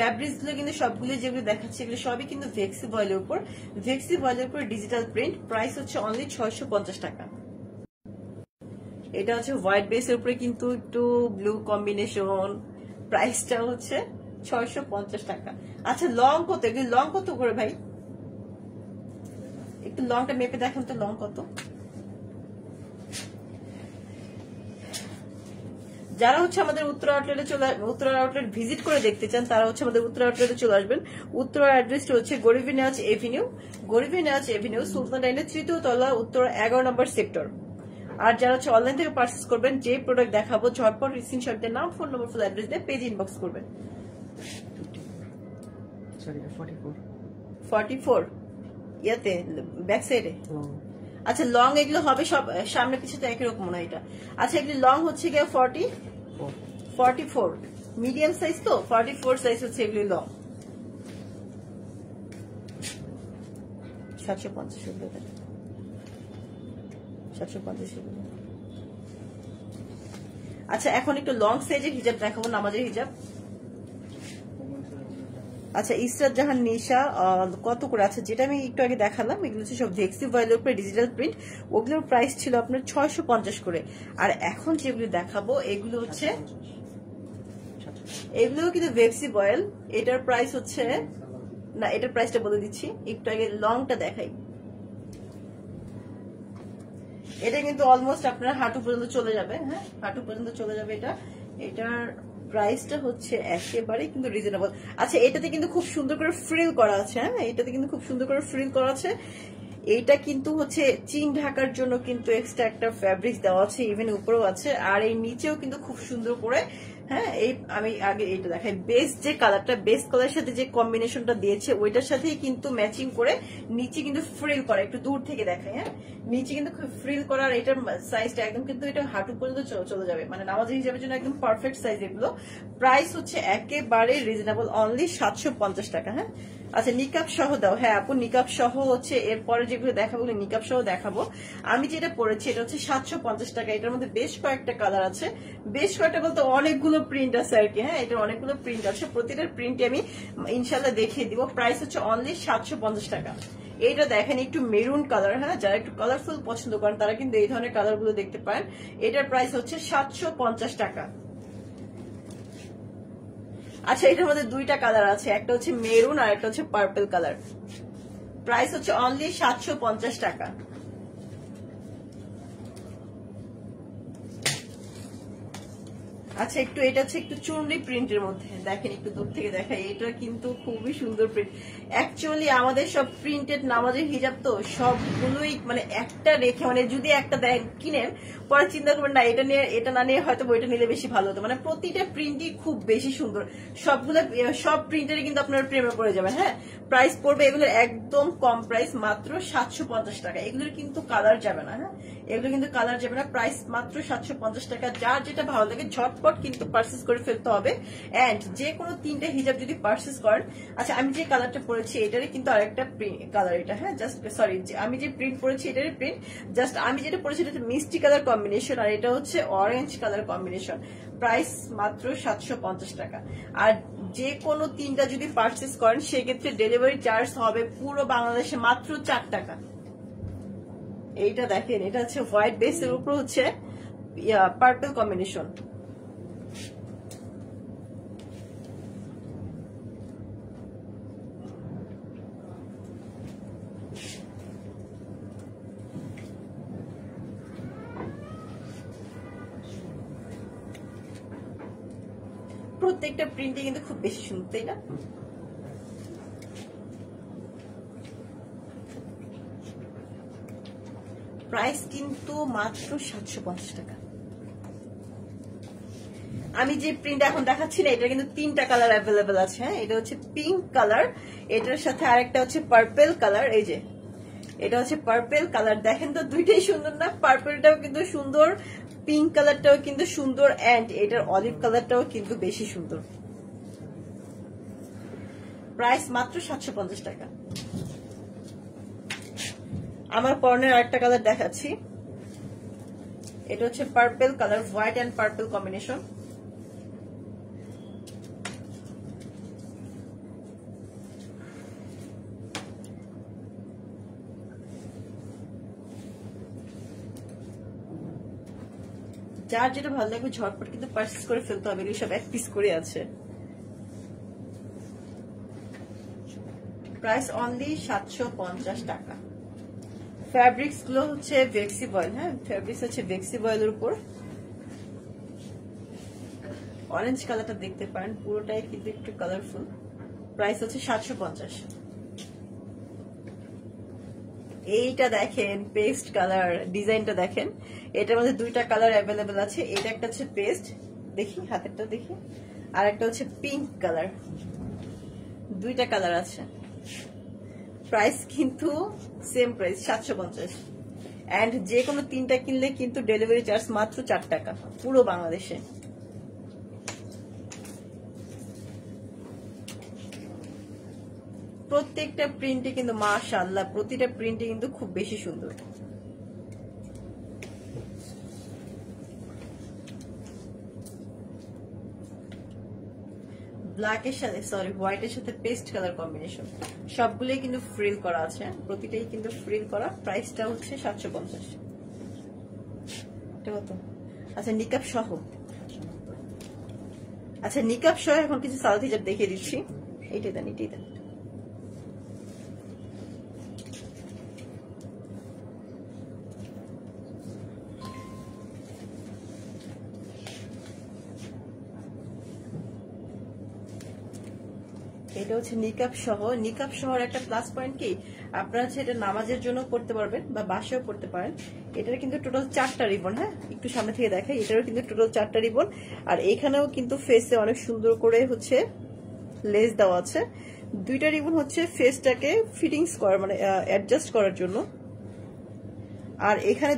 ফ্যাব্রিক্স গুলো কিন্তু সবগুলো যেগুলো দেখাচ্ছে এগুলো সবই কিন্তু ভেক্সি বয়েলের উপর, ভেক্সি বয়েলের উপর ডিজিটাল প্রিন্ট, প্রাইস হচ্ছে অনলি 650 টাকা। এটা হচ্ছে হোয়াইট বেসের উপরে কিন্তু একটু ব্লু কম্বিনেশন, প্রাইসটা হচ্ছে 650 টাকা। আচ্ছা লং কত, এগুলো লং কত করে ভাই? একটু লংটা মেপে দেখেন তো, লং কত? যারা হচ্ছে আমাদের উত্তরা আউটলেট ভিজিট করে দেখতে চান, তারা হচ্ছে আমাদের উত্তরা আউটলেটে চলে আসবেন। উত্তরা অ্যাড্রেসটা হচ্ছে গরিবি নেওয়াজ এভিনিউ, সুলতান লাইনের 3য় তলা, উত্তরা 11 নম্বর সেক্টর। আর যারা হচ্ছে অনলাইন থেকে পারচেস করবেন, যে প্রোডাক্ট দেখাবো ঝটপট স্ক্রিনশট দিয়ে নাম, ফোন নম্বর, ফুল অ্যাড্রেস দিয়ে পেজ ইনবক্স করবেন। 44 ইয়াতে ব্যাক সাইডে। আচ্ছা লং এগুলো হবে সব সামনে পিছনে তো একই রকম মনে হয় এটা। আচ্ছা এগুলো লং হচ্ছে গিয়ে 44, মিডিয়াম সাইজ তো 44 সাইজ হচ্ছে এগুলো লং। 750। আচ্ছা এখন একটু লং সাইজের হিজাব দেখাবো, নামাজের হিজাব। আচ্ছা ইসরাত জাহান নিশা কত করে? আছে যেটা আমি একটু আগে দেখালাম এগুলো হচ্ছে সব ভেক্সি ভয়েলের উপরে ডিজিটাল প্রিন্ট, ওগুলোর প্রাইস ছিল আপনার 650 করে। আর এখন যেগুলো দেখাবো এগুলো হচ্ছে, এগুলো কিন্তু ভেক্সি ভয়েল, এটার প্রাইস হচ্ছে না, এটার প্রাইসটা বলে দিচ্ছি, একটু আগে লংটা দেখাই। এটা কিন্তু অলমোস্ট আপনার হাঁটু পর্যন্ত চলে যাবে, হ্যাঁ হাঁটু পর্যন্ত চলে যাবে এটা। এটার প্রাইসটা হচ্ছে একেবারে কিন্তু রিজনেবল। আচ্ছা এটাতে কিন্তু খুব সুন্দর করে ফ্রিল করা আছে, হ্যাঁ এটাতে কিন্তু খুব সুন্দর করে ফ্রিল করা আছে। এইটা কিন্তু হচ্ছে চিন ঢাকার জন্য কিন্তু এক্সট্রা একটা ফ্যাব্রিক দেওয়া আছে, ইভেন উপরেও আছে, আর এই নিচেও কিন্তু খুব সুন্দর করে হ্যাঁ এই আমি আগে এইটা দেখাই, বেস্ট যে কালারটা, বেস্ট কালারের সাথে যে কম্বিনেশনটা দিয়েছে ওইটার সাথেই কিন্তু ম্যাচিং করে নিচে কিন্তু ফ্রিল করা, একটু দূর থেকে দেখাই। হ্যাঁ নিচে কিন্তু ফ্রিল করার, এটার সাইজটা একদম কিন্তু এটা হাঁটু পর্যন্ত চলে যাবে, মানে নামাজের হিসাবের জন্য একদম পারফেক্ট সাইজ এগুলো। প্রাইস হচ্ছে একেবারে রিজনেবল, অনলি 750 টাকা। হ্যাঁ আচ্ছা নিকাব সহ দাও। হ্যাঁ আপু নিকাব সহ হচ্ছে এরপরে যেগুলো দেখাবো নিকাব সহ দেখাবো। আমি যেটা পরেছি এটা হচ্ছে 750 টাকা। এটার মধ্যে বেশ কয়েকটা কালার আছে, বেশ কয়েকটা বলতে অনেকগুলো প্রিন্ট আছে আর কি। হ্যাঁ এটা অনেকগুলো প্রিন্ট আছে, প্রতিটার প্রিন্টে আমি ইনশাল্লাহ দেখিয়ে দিব। প্রাইস হচ্ছে অনলি 750 টাকা। এইটা দেখেন একটু মেরুন কালার, হ্যাঁ যারা একটু কালারফুল পছন্দ করেন তারা কিন্তু এই ধরনের কালার গুলো দেখতে পারেন। এটার প্রাইস হচ্ছে 750 টাকা। আচ্ছা এটার মধ্যে দুইটা কালার আছে, একটা হচ্ছে মেরুন আর একটা হচ্ছে পার্পল কালার। প্রাইস হচ্ছে অনলি 750 টাকা। আচ্ছা একটু এটা হচ্ছে একটু চুনরি প্রিন্টের মধ্যে, দেখেন একটু দূর থেকে দেখাই, এটা কিন্তু খুবই সুন্দর প্রিন্ট। অ্যাকচুয়ালি আমাদের সব প্রিন্টেড নামাজের হিজাব তো সবগুলোই মানে একটা রেখে, মানে যদি একটা দেন কিনেন পরে চিন্তা করবেন না এটা নিয়ে, এটা না নিয়ে হয়তো বইটা নিলে বেশি ভালো হতো, মানে প্রতিটা প্রিন্টই খুব বেশি সুন্দর, সবগুলো সব প্রিন্টারে কিন্তু আপনার প্রেমে পড়ে যাবেন। হ্যাঁ প্রাইস পড়বে এগুলোর একদম কম প্রাইস, মাত্র 750 টাকা। এগুলোর কিন্তু কালার যাবে না, হ্যাঁ এগুলো কিন্তু কালার যাবে না, প্রাইস মাত্র 750 টাকা। যার যেটা ভালো লাগে ঝটপট কিন্তু পারচেস করে ফেলতে হবে। এন্ড যে কোনো তিনটা হিজাব যদি পারচেস করেন, আচ্ছা আমি যে কালারটা পরেছি এটারই কিন্তু আরেকটা কালার এটা, হ্যাঁ জাস্ট সরি আমি যে প্রিন্ট পরেছি এটারই প্রিন্ট, জাস্ট আমি যেটা পরেছি এটা মিষ্টি কালার কম্বিনেশন আর এটা হচ্ছে অরেঞ্জ কালার কম্বিনেশন। প্রাইস মাত্র 750 টাকা। আর যে কোনো তিনটা যদি পারচেস করেন সেক্ষেত্রে ডেলিভারি চার্জ হবে পুরো বাংলাদেশে মাত্র 4 টাকা। এইটা দেখেন এটা হচ্ছে হোয়াইট বেসের উপর হচ্ছে পার্পল কম্বিনেশন। প্রত্যেকটা প্রিন্টে কিন্তু খুব বেশি সুন্দর, তাই না? প্রাইস কিন্তু মাত্র 750 টাকা। আমি যে প্রিন্ট এখন দেখাচ্ছি না এটা কিন্তু তিনটা কালার অ্যাভেলেবেল আছে। হ্যাঁ এটা হচ্ছে পিঙ্ক কালার, এটার সাথে আরেকটা হচ্ছে পার্পল কালার, এই যে এটা হচ্ছে পার্পল কালার। দেখেন তো দুইটাই সুন্দর না? পার্পলটাও কিন্তু সুন্দর, পিঙ্ক কালারটাও কিন্তু সুন্দর, এন্ড এটার অলিভ কালারটাও কিন্তু বেশি সুন্দর। প্রাইস মাত্র 750 টাকা। আমার পরনের আরেকটা কালার দেখাচ্ছি, এটা হচ্ছে purple colour, white and purple combination. যার যেটা ভালো লাগবে ঝটপট কিন্তু পারচেজ করে ফেলতে হবে, এগুলো সব এক পিস করে আছে। প্রাইস অনলি 750 টাকা। ফ্যাব্রিক্স গুলো হচ্ছে ভেক্সিবয়েল, হ্যাঁ ফ্যাব্রিক্স হচ্ছে ভেক্সিবয়েলের উপর। অরেঞ্জ কালারটা দেখতে পারেন, পুরোটাই কিন্তু একটু কালারফুল। প্রাইস হচ্ছে 750। এইটা দেখেন পেস্ট কালার, ডিজাইনটা দেখেন, এটার মধ্যে দুইটা কালার অ্যাভেলেবেল আছে। এটা একটা হচ্ছে পেস্ট, দেখি হাতেরটা দেখি, আর একটা হচ্ছে পিঙ্ক কালার, দুইটা কালার আছে। প্রাইস কিন্তু সেম প্রাইস 750। এন্ড যে কোনো তিনটা কিনলে কিন্তু ডেলিভারি চার্জ মাত্র 4 টাকা পুরো বাংলাদেশে। প্রত্যেকটা প্রিন্টে কিন্তু মাশাআল্লাহ, প্রতিটা প্রিন্টে কিন্তু খুব বেশি সুন্দর। ব্ল্যাকের সাথে সরি হোয়াইটের সাথে পেস্ট কালার কম্বিনেশন, সবগুলোই কিন্তু ফ্রিল করা আছে, প্রতিটাই কিন্তু ফ্রিল করা। প্রাইসটা হচ্ছে 750। কত? আচ্ছা নিকাব সহ, আচ্ছা নিকাব সহ এখন কিছু সাউথ হিজাব দেখিয়ে দিচ্ছি। এইটাই দেন, এটাই দেন। এটা হচ্ছে নিকাব সহ। নিকাব শহর একটা প্লাস পয়েন্ট কি, আপনারা হচ্ছে এটা নামাজের জন্য পড়তে পারবেন বা বাসায়ও পড়তে পারেন। এটার কিন্তু টোটাল 4টা রিবন। হ্যাঁ, একটু সামনে থেকে দেখাই, এটারও কিন্তু টোটাল 4টা রিবন। আর এখানেও কিন্তু ফেসে অনেক সুন্দর করে হচ্ছে লেস দেওয়া আছে। 2টা রিবন হচ্ছে ফেসটাকে ফিটিংস করার মানে অ্যাডজাস্ট করার জন্য। আর এখানে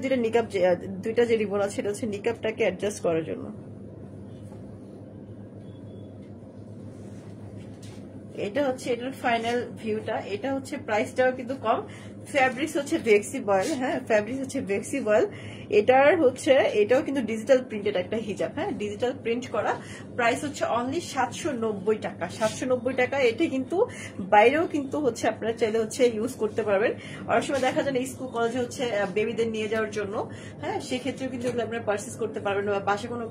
দুইটা যে রিবন আছে এটা হচ্ছে নিকাবটাকে অ্যাডজাস্ট করার জন্য। এটা হচ্ছে এটার ফাইনাল ভিউটা। এটা হচ্ছে প্রাইসটাও কিন্তু কম। ফ্যাব্রিক্স হচ্ছে ভেক্সিবল। হ্যাঁ, ফ্যাব্রিক্স হচ্ছে ভেক্সিবল। এটাও কিন্তু ডিজিটাল প্রিন্টেড একটা হিজাব। হ্যাঁ, ডিজিটাল প্রিন্ট করা। প্রাইস হচ্ছে অনলি 790 টাকা। 790 টাকা। এটা কিন্তু বাইরেও কিন্তু হচ্ছে আপনারা চাইলে হচ্ছে ইউজ করতে পারবেন। অনেক সময় দেখা যায় স্কুল কলেজে হচ্ছে বেবিদের নিয়ে যাওয়ার জন্য। হ্যাঁ, সেক্ষেত্রেও কিন্তু এগুলো আপনারা পারচেস করতে পারবেন। বা বাসে কোনো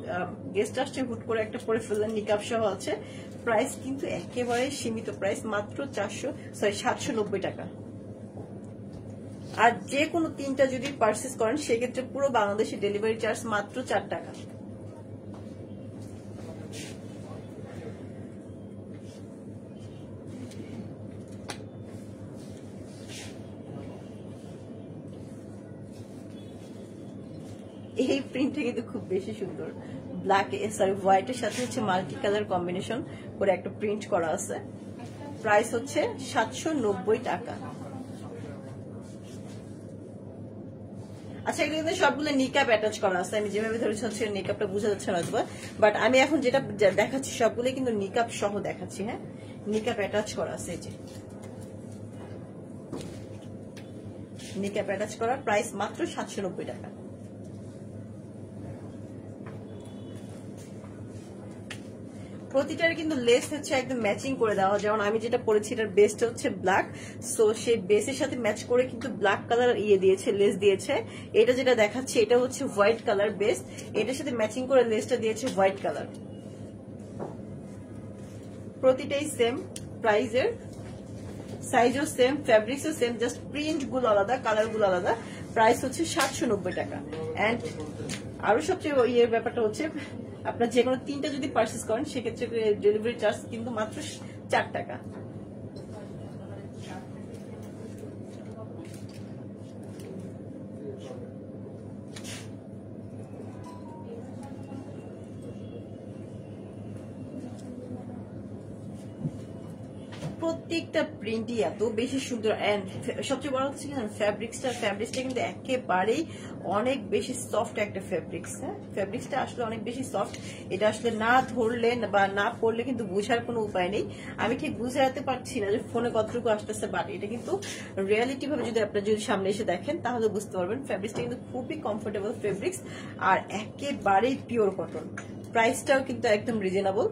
গেস্ট আসছে, হুট করে একটা পরে ফেললেন, নিকাব সহ আছে। প্রাইস কিন্তু একেবারে সীমিত প্রাইস, মাত্র 790 টাকা। আর যে কোনো 3টা যদি পারচেস করেন সেক্ষেত্রে পুরো বাংলাদেশে ডেলিভারি চার্জ মাত্র 4 টাকা। এই প্রিন্টটা কিন্তু খুব বেশি সুন্দর। হোয়াইটের সাথে হচ্ছে মাল্টি কালার কম্বিনেশন করে একটা প্রিন্ট করা আছে। প্রাইস হচ্ছে 790 টাকা। আচ্ছা, এগুলো কিন্তু সবগুলো নিকাব অ্যাটাচ করা আছে। আমি যেভাবে ধরেছি হচ্ছে নিকাবটা বোঝা যাচ্ছে না, বাট আমি এখন যেটা দেখাচ্ছি সবগুলো কিন্তু নিকাব সহ দেখাচ্ছি। হ্যাঁ, নিকাব অ্যাটাচ করা আছে। এই যে নিকাব অ্যাটাচ করা, প্রাইস মাত্র 790 টাকা। প্রতিটার কিন্তু লেস হচ্ছে একদম ম্যাচিং করে দেওয়া। যেমন আমি যেটা পরেছি এটার বেসটা হচ্ছে ব্ল্যাক, সো সেই বেসের সাথে ম্যাচ করে কিন্তু ব্ল্যাক কালার দিয়েছে, লেস দিয়েছে। এটা যেটা দেখাচ্ছে এটা হচ্ছে হোয়াইট কালার বেস, এটার সাথে ম্যাচিং করে লেসটা দিয়েছে হোয়াইট কালার। প্রতিটাই সেম প্রাইজের, সাইজও সেম, ফ্যাব্রিক্সও সেম, জাস্ট প্রিন্ট গুলো আলাদা, কালার গুলো আলাদা। প্রাইস হচ্ছে 790 টাকা। এন্ড আরো সবচেয়ে ব্যাপারটা হচ্ছে আপনার যে কোনো 3টা যদি পারচেস করেন সেক্ষেত্রে ডেলিভারি চার্জ কিন্তু মাত্র 4 টাকা। প্রত্যেকটা প্রিন্টই এত বেশি সুন্দর। এন্ড সবচেয়ে বড় হচ্ছে ফ্যাব্রিক্সটা কিন্তু একেবারেই অনেক বেশি সফট একটা ফ্যাব্রিক্স। হ্যাঁ, ফ্যাব্রিক্সটা আসলে অনেক বেশি সফট। এটা আসলে না ধরলে বা না পড়লে কিন্তু বোঝার কোনো উপায় নেই। আমি ঠিক বুঝাতে পারছি না যে ফোনে কতটুকু আসতেছে, বাট এটা কিন্তু রিয়ালিটি ভাবে যদি সামনে এসে দেখেন তাহলে বুঝতে পারবেন। ফ্যাব্রিক্সটা কিন্তু খুবই কমফোর্টেবল ফ্যাব্রিক্স আর একেবারেই পিওর কটন। প্রাইসটাও কিন্তু একদম রিজনেবল,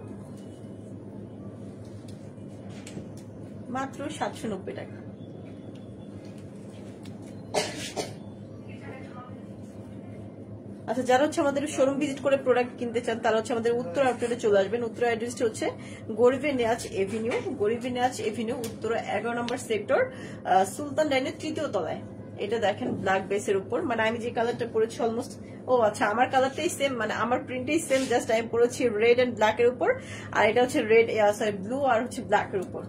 মাত্র 790 টাকা। আচ্ছা, যারা হচ্ছে আমাদের শোরুম ভিজিট করে প্রোডাক্ট কিনতে চান তারা হচ্ছে আমাদের উত্তর আউটলেটে চলে আসবেন। উত্তর অ্যাড্রেসটা হচ্ছে গরিবে নেয়াজ এভিনিউ, উত্তর 11 নম্বর সেক্টর, সুলতান ডাইনের 3য় তলায়। এটা দেখেন ব্ল্যাক বেসের উপর, মানে আমি যে কালারটা পরেছি অলমোস্ট, আচ্ছা আমার কালারটাই সেম, মানে আমার প্রিন্টটাই সেম, জাস্ট আমি পরেছি রেড এন্ড ব্ল্যাক এর উপর। আর এটা হচ্ছে ব্লু আর হচ্ছে ব্ল্যাক এর উপর।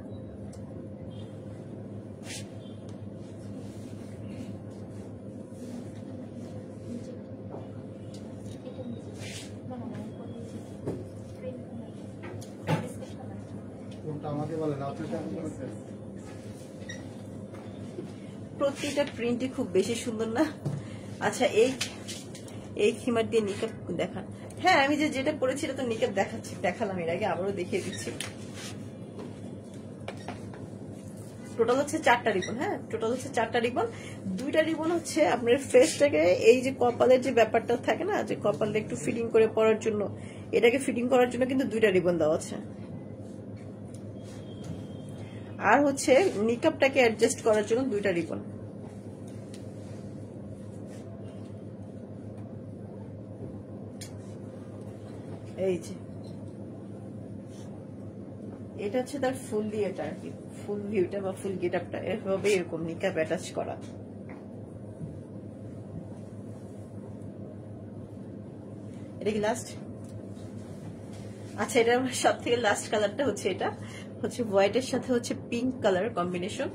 প্রতিটা প্রিন্টই খুব বেশি সুন্দর না? আচ্ছা, এই খিমার দিয়ে নিকাব দেখান। হ্যাঁ, আমি যেটা পরেছি এটা তো নিকাব দেখালাম এর আগে, আবারও দেখিয়ে দিচ্ছি। টোটাল হচ্ছে 4টা রিবন। হ্যাঁ, টোটাল হচ্ছে 4টা রিবন। 2টা রিবন হচ্ছে আপনার ফেসটাকে এই যে কপালের যে ব্যাপারটা থাকে না, যে কপালে একটু ফিটিং করে পরার জন্য, এটাকে ফিটিং করার জন্য কিন্তু 2টা রিবন দেওয়া আছে। আর হচ্ছে নিকাবটাকে অ্যাডজাস্ট করার জন্য 2টা রিবন। এই যে এটা হচ্ছে তার ফুল ভিউটা আর কি, ফুল ভিউটা বা ফুল গেটআপটা এভাবে এরকম নিকাব অ্যাটাচ করা। এটা কি লাস্ট? আচ্ছা, এটা সব থেকে লাস্ট কালারটা হচ্ছে এটা হচ্ছে হোয়াইটের সাথে হচ্ছে পিঙ্ক কালার কম্বিনেশন।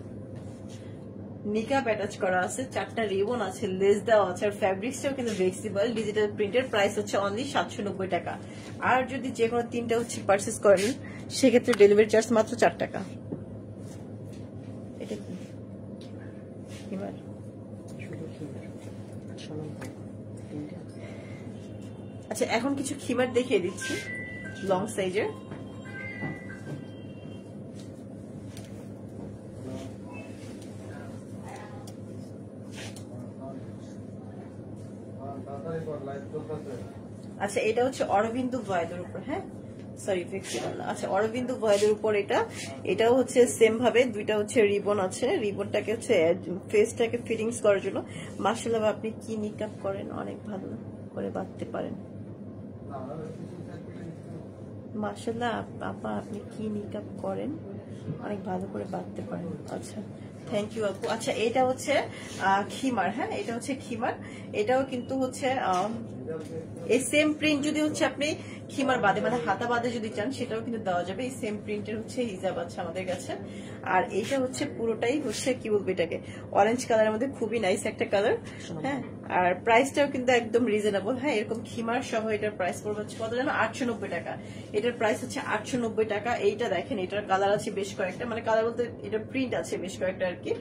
নিকাপ অ্যাটাচ করা আছে, 4টা রিবন আছে, লেস দেওয়া আছে, আর ফ্যাব্রিক্সটাও কিন্তু ফ্লেক্সিবল ডিজিটাল প্রিন্টের। প্রাইস হচ্ছে অনলি 790 টাকা। আর যদি যে কোনো 3টা হচ্ছে পারচেস করেন সেক্ষেত্রে ডেলিভারি চার্জ মাত্র 4 টাকা। এটা কি হিমার? আচ্ছা এখন কিছু খিমার দেখিয়ে দিচ্ছি লং সাইজের। আচ্ছা এটা হচ্ছে অরবিন্দু ভয়েলের উপর, হ্যাঁ সরি ফ্লেক্সিবল না, আচ্ছা অরবিন্দু ভয়েলের উপর এটাও হচ্ছে সেম ভাবে দুইটা হচ্ছে রিবন আছে, রিবনটাকে হচ্ছে ফেসটাকে ফিটিংস করার জন্য। মাশাআল্লাহ আপনি কি নিকাপ করেন, অনেক ভালো করে বাঁধতে পারেন। মাশাআল্লাহ আপা আপনি কি নিকাপ করেন, অনেক ভালো করে বাঁধতে পারেন। আচ্ছা থ্যাংক ইউ আপু। আচ্ছা এটা হচ্ছে খিমার, হ্যাঁ এটা হচ্ছে খিমার। এটাও কিন্তু হচ্ছে এই সেম প্রিন্ট যদি হচ্ছে আপনি খিমার বাদে মানে হাতা বাদে যদি চান সেটাও কিন্তু দেওয়া যাবে। এই সেম প্রিন্টের হচ্ছে হিজাব আছে আমাদের কাছে। আর এইটা হচ্ছে পুরোটাই হচ্ছে কি বলবো এটাকে অরেঞ্জ কালারের মধ্যে, খুবই নাইস একটা কালার, হ্যাঁ। আর প্রাইসটাও কিন্তু একদম রিজনেবল, হ্যাঁ এরকম খিমার সহ এটার প্রাইস পড়বে হচ্ছে কত জানো, 890 টাকা। এটার প্রাইস হচ্ছে 890 টাকা। এইটা দেখেন এটার কালার আছে বেশ কয়েকটা, মানে কালার বলতে এটা প্রিন্ট আছে বেশ কয়েকটা আর কি।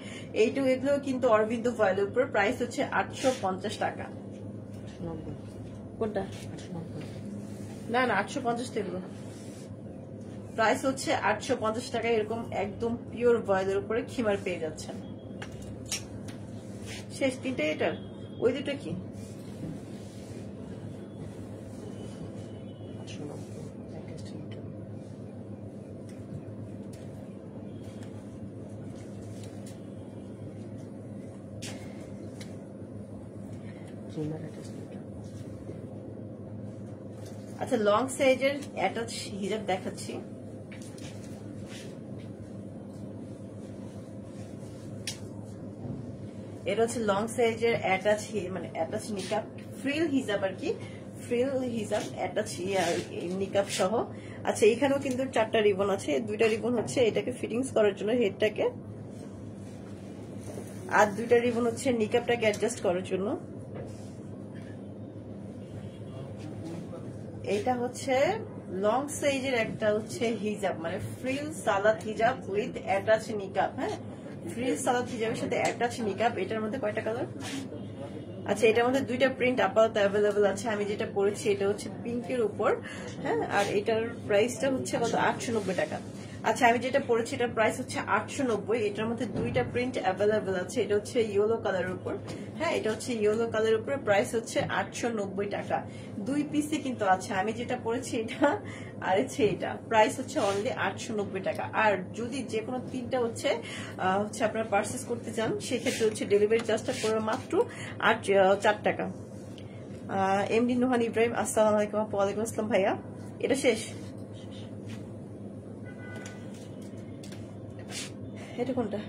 এগুলো কিন্তু অরবিন্দ ভয়েলের উপর, প্রাইস হচ্ছে 850 টাকা। কোনটা? না না 850 এগুলো প্রাইস হচ্ছে 850 টাকা। এরকম একদম পিওর ভয়েলের উপরে খিমার পেয়ে যাচ্ছেন। শেষ 3টা এটার, ওই দুটো কি? আচ্ছা লং সাইজের অ্যাটাচ হিজাব দেখাচ্ছি। এটা হচ্ছে লং সাইজের অ্যাটাচ মানে অ্যাটাচ নিকাপ ফ্রিল হিজাব আর কি, ফ্রিল হিজাব অ্যাটাচ নিকাপ সহ। আচ্ছা এখানেও কিন্তু 4টা রিবন আছে, 2টা রিবন হচ্ছে এটাকে ফিটিংস করার জন্য হেডটাকে, আর 2টা রিবন হচ্ছে নিকাপটাকে অ্যাডজাস্ট করার জন্য। এটা হচ্ছে লং সাইজের একটা হচ্ছে হিজাব মানে ফ্রিল সালাত হিজাব উইথ অ্যাটাচ নিকাপ, হ্যাঁ ফ্রিল সালাত হিজাবের সাথে অ্যাটাচ নিকাপ। এটার মধ্যে কয়টা কালার? আচ্ছা এটার মধ্যে 2টা প্রিন্ট আপাতত অ্যাভেলেবল আছে। আমি যেটা পরেছি এটা হচ্ছে পিঙ্কের উপর, হ্যাঁ আর এটার প্রাইসটা হচ্ছে কত, 890 টাকা। আচ্ছা আমি যেটা পরেছি এটার প্রাইস হচ্ছে 890। এটার মধ্যে 2টা প্রিন্ট অ্যাভেলেবল আছে। এটা হচ্ছে ইয়েলো কালারের উপর, হ্যাঁ এটা হচ্ছে ইয়েলো কালারের উপরে, প্রাইস হচ্ছে 890 টাকা। 2 পিসে কিন্তু আছে, আমি যেটা পরেছি এটা আর হচ্ছে এটা, প্রাইস হচ্ছে অনলি 890 টাকা। আর যদি যে কোনো 3টা হচ্ছে আপনারা পারচেস করতে চান সেক্ষেত্রে হচ্ছে ডেলিভারি চার্জটা পড়বে মাত্র 4 টাকা। এমডি নুহান ইব্রাহিম আসসালামু আলাইকুম। ওয়ালাইকুম আসসালাম ভাইয়া। এটা শেষ? এটা কোনটা?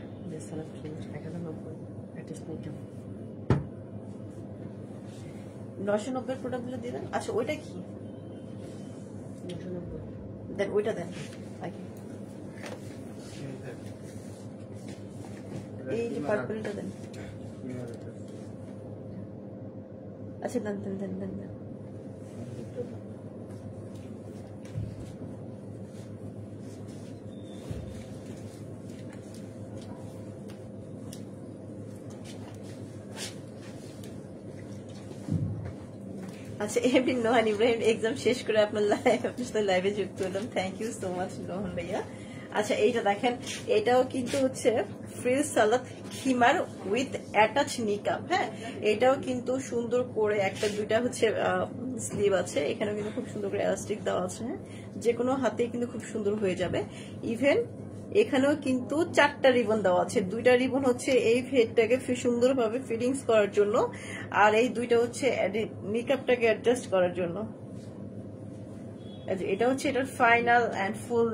990 প্রোডাক্টগুলো দিলেন। আচ্ছা ওইটা কি দেন, ওইটা দেন এই যে পার্পলটা দেন। আচ্ছা দেন দেন দেন দেন দেন। আচ্ছা এমনি নোহান ইব্রাহিম এক্সাম শেষ করে আপনার লাইভে যুক্ত হলাম, thank you so much Nohan ভাইয়া। আচ্ছা এইটা দেখেন, এটাও কিন্তু হচ্ছে ফ্রিল সালাত খিমার উইথ অ্যাটাচ নিকাপ, হ্যাঁ এটাও কিন্তু সুন্দর করে একটা 2টা হচ্ছে স্লিভ আছে, এখানেও কিন্তু খুব সুন্দর করে এলাস্টিক দেওয়া আছে, হ্যাঁ যে কোনো হাতেই কিন্তু খুব সুন্দর হয়ে যাবে। ইভেন এখানেও কিন্তু 4টা রিবন দেওয়া আছে, 2টা রিবন হচ্ছে এই হেডটাকে সুন্দরভাবে ফিটিংস করার জন্য, আর এই 2টা হচ্ছে নিকাপটাকে অ্যাডজাস্ট করার জন্য। এটা হচ্ছে এটার ফাইনাল এন্ড ফুল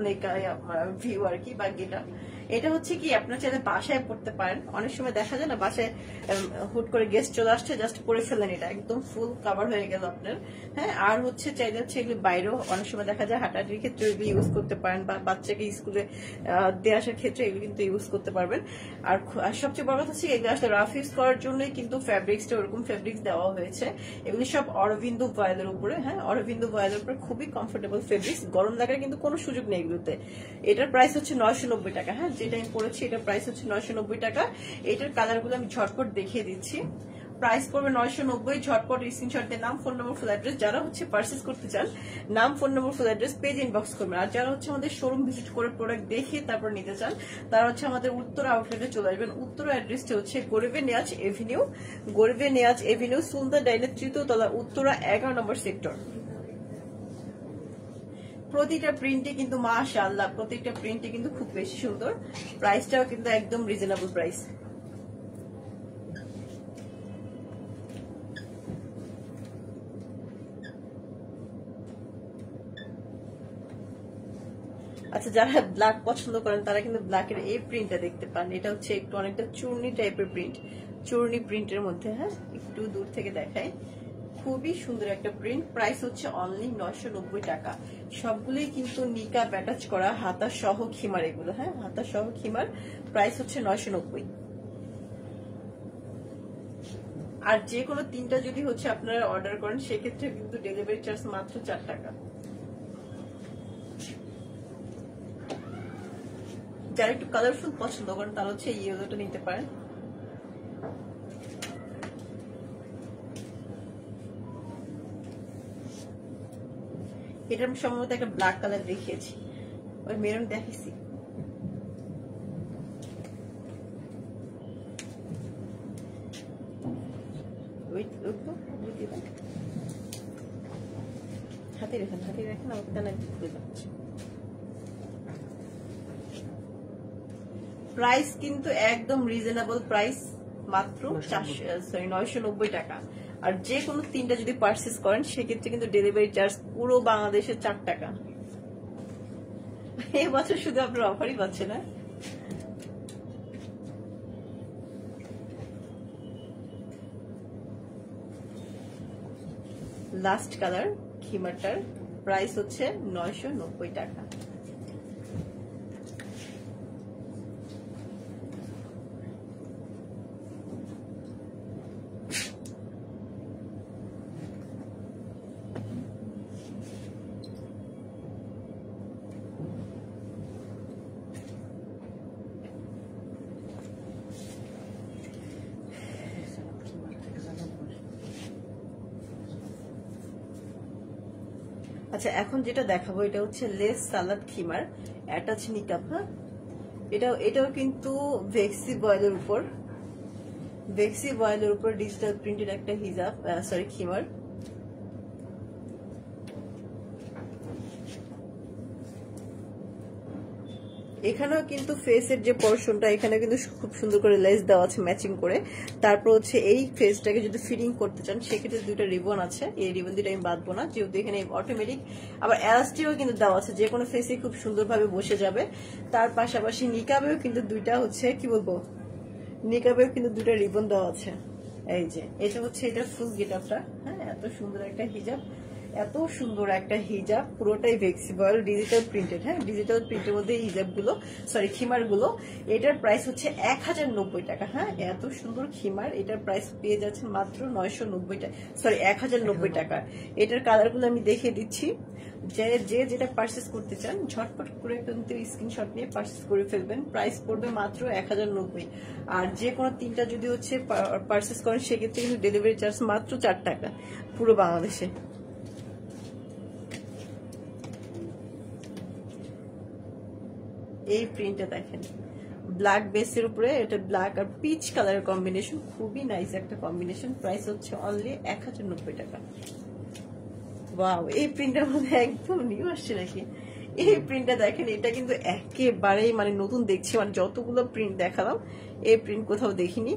ভিউ আর কি, বা গেটা। এটা হচ্ছে কি আপনার চাইলে বাসায় পড়তে পারেন, অনেক সময় দেখা যায় না বাসায় হুট করে গেস্ট চলে আসছে, জাস্ট পরে ফেলেন, এটা একদম ফুল কভার হয়ে গেল আপনার। হ্যাঁ, আর হচ্ছে চাইলে হচ্ছে এগুলি বাইরেও অনেক সময় দেখা যায় হাঁটাহাঁটির ক্ষেত্রে এগুলি ইউজ করতে পারেন, বা বাচ্চাকে স্কুলে দিয়ে আসার ক্ষেত্রে এগুলি কিন্তু ইউজ করতে পারবেন। আর সবচেয়ে বড় কথা হচ্ছে এগুলো আসলে রাফ ইউজ করার জন্যই কিন্তু ফ্যাব্রিক্সটা ওরকম ফ্যাব্রিক্স দেওয়া হয়েছে। এগুলি সব অরবিন্দু ভয়েলের উপরে, হ্যাঁ অরবিন্দু ভয়েলের উপরে, খুবই কমফোর্টেবল ফেব্রিক্স, গরম লাগার কিন্তু কোনো সুযোগ নেই এগুলোতে। এটার প্রাইস হচ্ছে 990 টাকা। হ্যাঁ, যেটা আমি পড়েছি এটার প্রাইস হচ্ছে 990 টাকা। এটার কালার গুলো আমি ঝটপট দেখিয়ে দিচ্ছি। প্রাইস পড়বে 990। ঝটপট স্ক্রিনশট দিয়ে নাম, ফোন নম্বর, ফুল অ্যাড্রেস, যারা হচ্ছে পারচেজ করতে চান নাম, ফোন নম্বর, ফুল অ্যাড্রেস পেজ ইনবক্স করবেন। আর যারা হচ্ছে আমাদের শোরুম ভিজিট করে প্রোডাক্ট দেখে তারপর নিতে চান তারা হচ্ছে আমাদের উত্তরা আউটলেটে চলে আসবেন। উত্তরা অ্যাড্রেসটা হচ্ছে গরিবে নিয়াজ এভিনিউ, গরিবে নিয়াজ এভিনিউ, সুলতান ডাইনের 3য় তলা, উত্তরা 11 নম্বর সেক্টর। প্রতিটা প্রিন্টে কিন্তু মাশাআল্লাহ, প্রত্যেকটা প্রিন্টে কিন্তু খুব বেশি সুন্দর। প্রাইসটাও কিন্তু একদম রিজনেবল প্রাইস। আচ্ছা, যারা ব্ল্যাক পছন্দ করেন তারা কিন্তু ব্ল্যাকের এই প্রিন্টটা দেখতে পান। এটা হচ্ছে একটু অনেকটা চূর্ণি টাইপের প্রিন্ট, চূর্ণি প্রিন্টের মধ্যে। হ্যাঁ, একটু দূর থেকে দেখাই, খুবই সুন্দর একটা প্রিন্ট। প্রাইস হচ্ছে অনলি 990 টাকা। সবগুলোই কিন্তু নিকা অ্যাটাচ করা, হাতা সহ খিমার এগুলো। হ্যাঁ, হাতা সহ খিমার। প্রাইস হচ্ছে 990। আর যে কোনো তিনটা যদি হচ্ছে আপনারা অর্ডার করেন সেক্ষেত্রে কিন্তু ডেলিভারি চার্জ মাত্র 4 টাকা। যারা একটু কালারফুল পছন্দ করেন তারা হচ্ছে এই ইয়েলোটা নিতে পারেন। এটা আমি সম্ভবত একটা ব্ল্যাক কালার দেখিয়েছি, ওই মেরুন দেখেছি। হাতে রেখেন, হাতে রেখেন, আমাকে কেন খুলে যাচ্ছে। প্রাইস কিন্তু একদম রিজনেবল প্রাইস, মাত্র 990 টাকা। আর যে কোনো তিনটা যদি পারচেস করেন সেক্ষেত্রে কিন্তু ডেলিভারি চার্জ পুরো বাংলাদেশে 4 টাকা। এই বছর শুধু আপনার অফারই পাচ্ছে না। লাস্ট কালার খিমারটার প্রাইস হচ্ছে 990 টাকা। আচ্ছা, এখন যেটা দেখাবো এটা হচ্ছে লেস সালাদ খিমার অ্যাটাচ নিকাপ। হ্যাঁ, এটাও কিন্তু ভেক্সি বয়েলের উপর, ভেক্সি বয়েলের উপর ডিজিটাল প্রিন্টেড একটা হিজাব, সরি খিমার। এখানেও কিন্তু ফেসের যে পোর্শনটা এখানে কিন্তু খুব সুন্দর করে লেস দেওয়া আছে ম্যাচিং করে। তারপর হচ্ছে এই ফেসটাকে যদি ফিটিং করতে চান সেক্ষেত্রে দুইটা রিবন আছে, এই রিবন দুইটা আমি বাঁধবো না যেহেতু এখানে অটোমেটিক। আবার এলাস্টিকও কিন্তু দেওয়া আছে, যে কোনো ফেসে খুব সুন্দরভাবে বসে যাবে। তার পাশাপাশি নিকাবেও কিন্তু দুইটা হচ্ছে কি বলবো, নিকাবেও কিন্তু দুইটা রিবন দেওয়া আছে। এই যে এটা হচ্ছে এটা ফুল গেটআপটা। হ্যাঁ, এত সুন্দর একটা হিজাব, এত সুন্দর একটা হিজাব, পুরোটাই ভেক্সিবল ডিজিটাল প্রিন্টেড। হ্যাঁ, ডিজিটাল প্রিন্টের মধ্যে হিজাব গুলো, সরি খিমার গুলো। এটার প্রাইস হচ্ছে 1090 টাকা। হ্যাঁ, এত সুন্দর খিমার, এটার প্রাইস পেয়ে যাচ্ছে মাত্র 990 টাকা, সরি 1090 টাকা। এটার কালার গুলো আমি দেখিয়ে দিচ্ছি। যে যেটা পারচেস করতে চান ঝটপট করে কিন্তু স্ক্রিনশট নিয়ে পারচেস করে ফেলবেন। প্রাইস পড়বে মাত্র 1090। আর যে কোনো তিনটা যদি হচ্ছে পারচেস করেন সেক্ষেত্রে কিন্তু ডেলিভারি চার্জ মাত্র 4 টাকা পুরো বাংলাদেশে। এই প্রিন্টটা দেখেন, ব্ল্যাক বেসের উপরে এটা ব্ল্যাক আর পিচ কালারের কম্বিনেশন, খুবই নাইস একটা কম্বিনেশন। প্রাইস হচ্ছে অনলি 1090 টাকা। ওয়াও, এই প্রিন্টের মধ্যে একদম নিউ আসছে নাকি? এই প্রিন্টটা দেখেন, এটা কিন্তু একেবারেই মানে নতুন দেখছি, মানে যতগুলো প্রিন্ট দেখালাম এই প্রিন্ট কোথাও দেখিনি।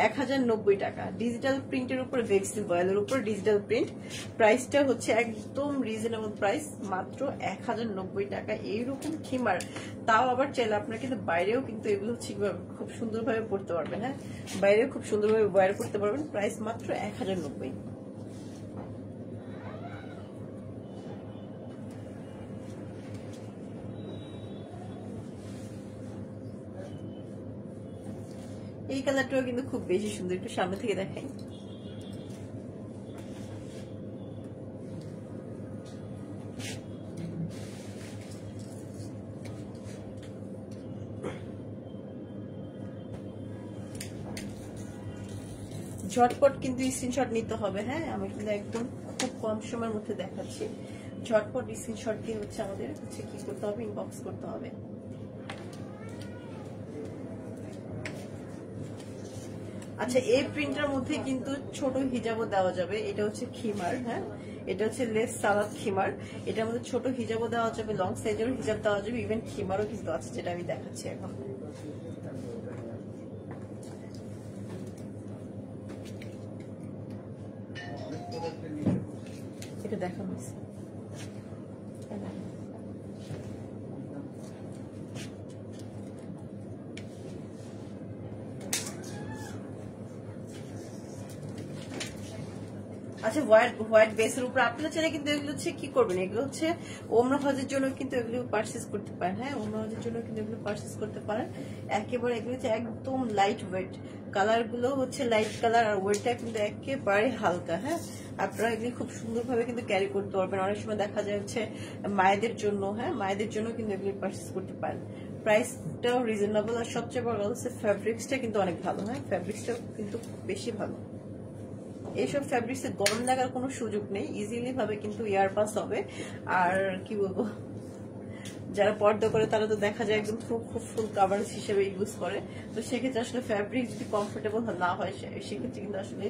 1090 টাকা। ডিজিটাল প্রিন্টের উপর ভেক্সি ভয়েলের উপর ডিজিটাল প্রিন্ট, প্রাইসটা হচ্ছে একদম রিজনেবল প্রাইস, মাত্র 1090 টাকা। এইরকম খিমার, তাও আবার চাইলে আপনারা কিন্তু বাইরেও কিন্তু এগুলো হচ্ছে খুব সুন্দরভাবে পড়তে পারবেন। হ্যাঁ, বাইরেও খুব সুন্দরভাবে ওয়্যার করতে পারবেন। প্রাইস মাত্র 1090। এই কালারটাও কিন্তু খুব বেশি সুন্দর, একটু সামনে থেকে দেখাই। ঝটপট কিন্তু স্ক্রিনশট নিতে হবে। হ্যাঁ, আমি কিন্তু একদম খুব কম সময়ের মধ্যে দেখাচ্ছি। ঝটপট স্ক্রিনশট দিয়ে হচ্ছে আমাদের হচ্ছে কি করতে হবে, ইনবক্স করতে হবে। আচ্ছা, এই প্রিন্টার মধ্যে কিন্তু ছোট হিজাবও দেওয়া যাবে। এটা হচ্ছে খিমার। হ্যাঁ, এটা হচ্ছে লেস সালাদ খিমার। এটার মধ্যে ছোট হিজাবও দেওয়া যাবে, লং সাইজেরও হিজাব দেওয়া যাবে, ইভেন খিমারও কিন্তু আছে, যেটা আমি দেখাচ্ছি এখন। এটা দেখা হয়েছে। আচ্ছা, হোয়াইট বেসের উপর আপনারা চাইলে কিন্তু এগুলো হচ্ছে কি করবেন, এগুলো হচ্ছে ওমরা হজের জন্য কিন্তু এগুলো পারচেজ করতে পারেন। হ্যাঁ, ওমরা হজের জন্য কিন্তু এগুলো পারচেজ করতে পারেন। একেবারে এগুলো হচ্ছে একদম লাইট ওয়েট, কালার গুলো হচ্ছে লাইট কালার, আর ওয়েটটা কিন্তু একেবারে হালকা। হ্যাঁ, আপনারা এগুলো খুব সুন্দরভাবে কিন্তু ক্যারি করতে পারবেন। অনেক সময় দেখা যায় হচ্ছে মায়েদের জন্য, হ্যাঁ মায়েদের জন্য কিন্তু এগুলো পারচেজ করতে পারেন। প্রাইসটাও রিজনেবল, আর সবচেয়ে বড় হচ্ছে ফ্যাব্রিক্সটা কিন্তু অনেক ভালো। হ্যাঁ, ফ্যাব্রিক্সটা কিন্তু বেশি ভালো। এইসব ফ্যাব্রিক্সে গরম লাগার কোনো সুযোগ নেই, ইজিলি ভাবে কিন্তু এয়ার পাস হবে। আর কি বলবো, যারা পর্দা করে তারা তো দেখা যায় একদম খুব ফুল কাভারেজ হিসেবে ইউজ করে। তো সেক্ষেত্রে আসলে ফ্যাব্রিক যদি কমফোর্টেবল না হয় সেক্ষেত্রে কিন্তু আসলে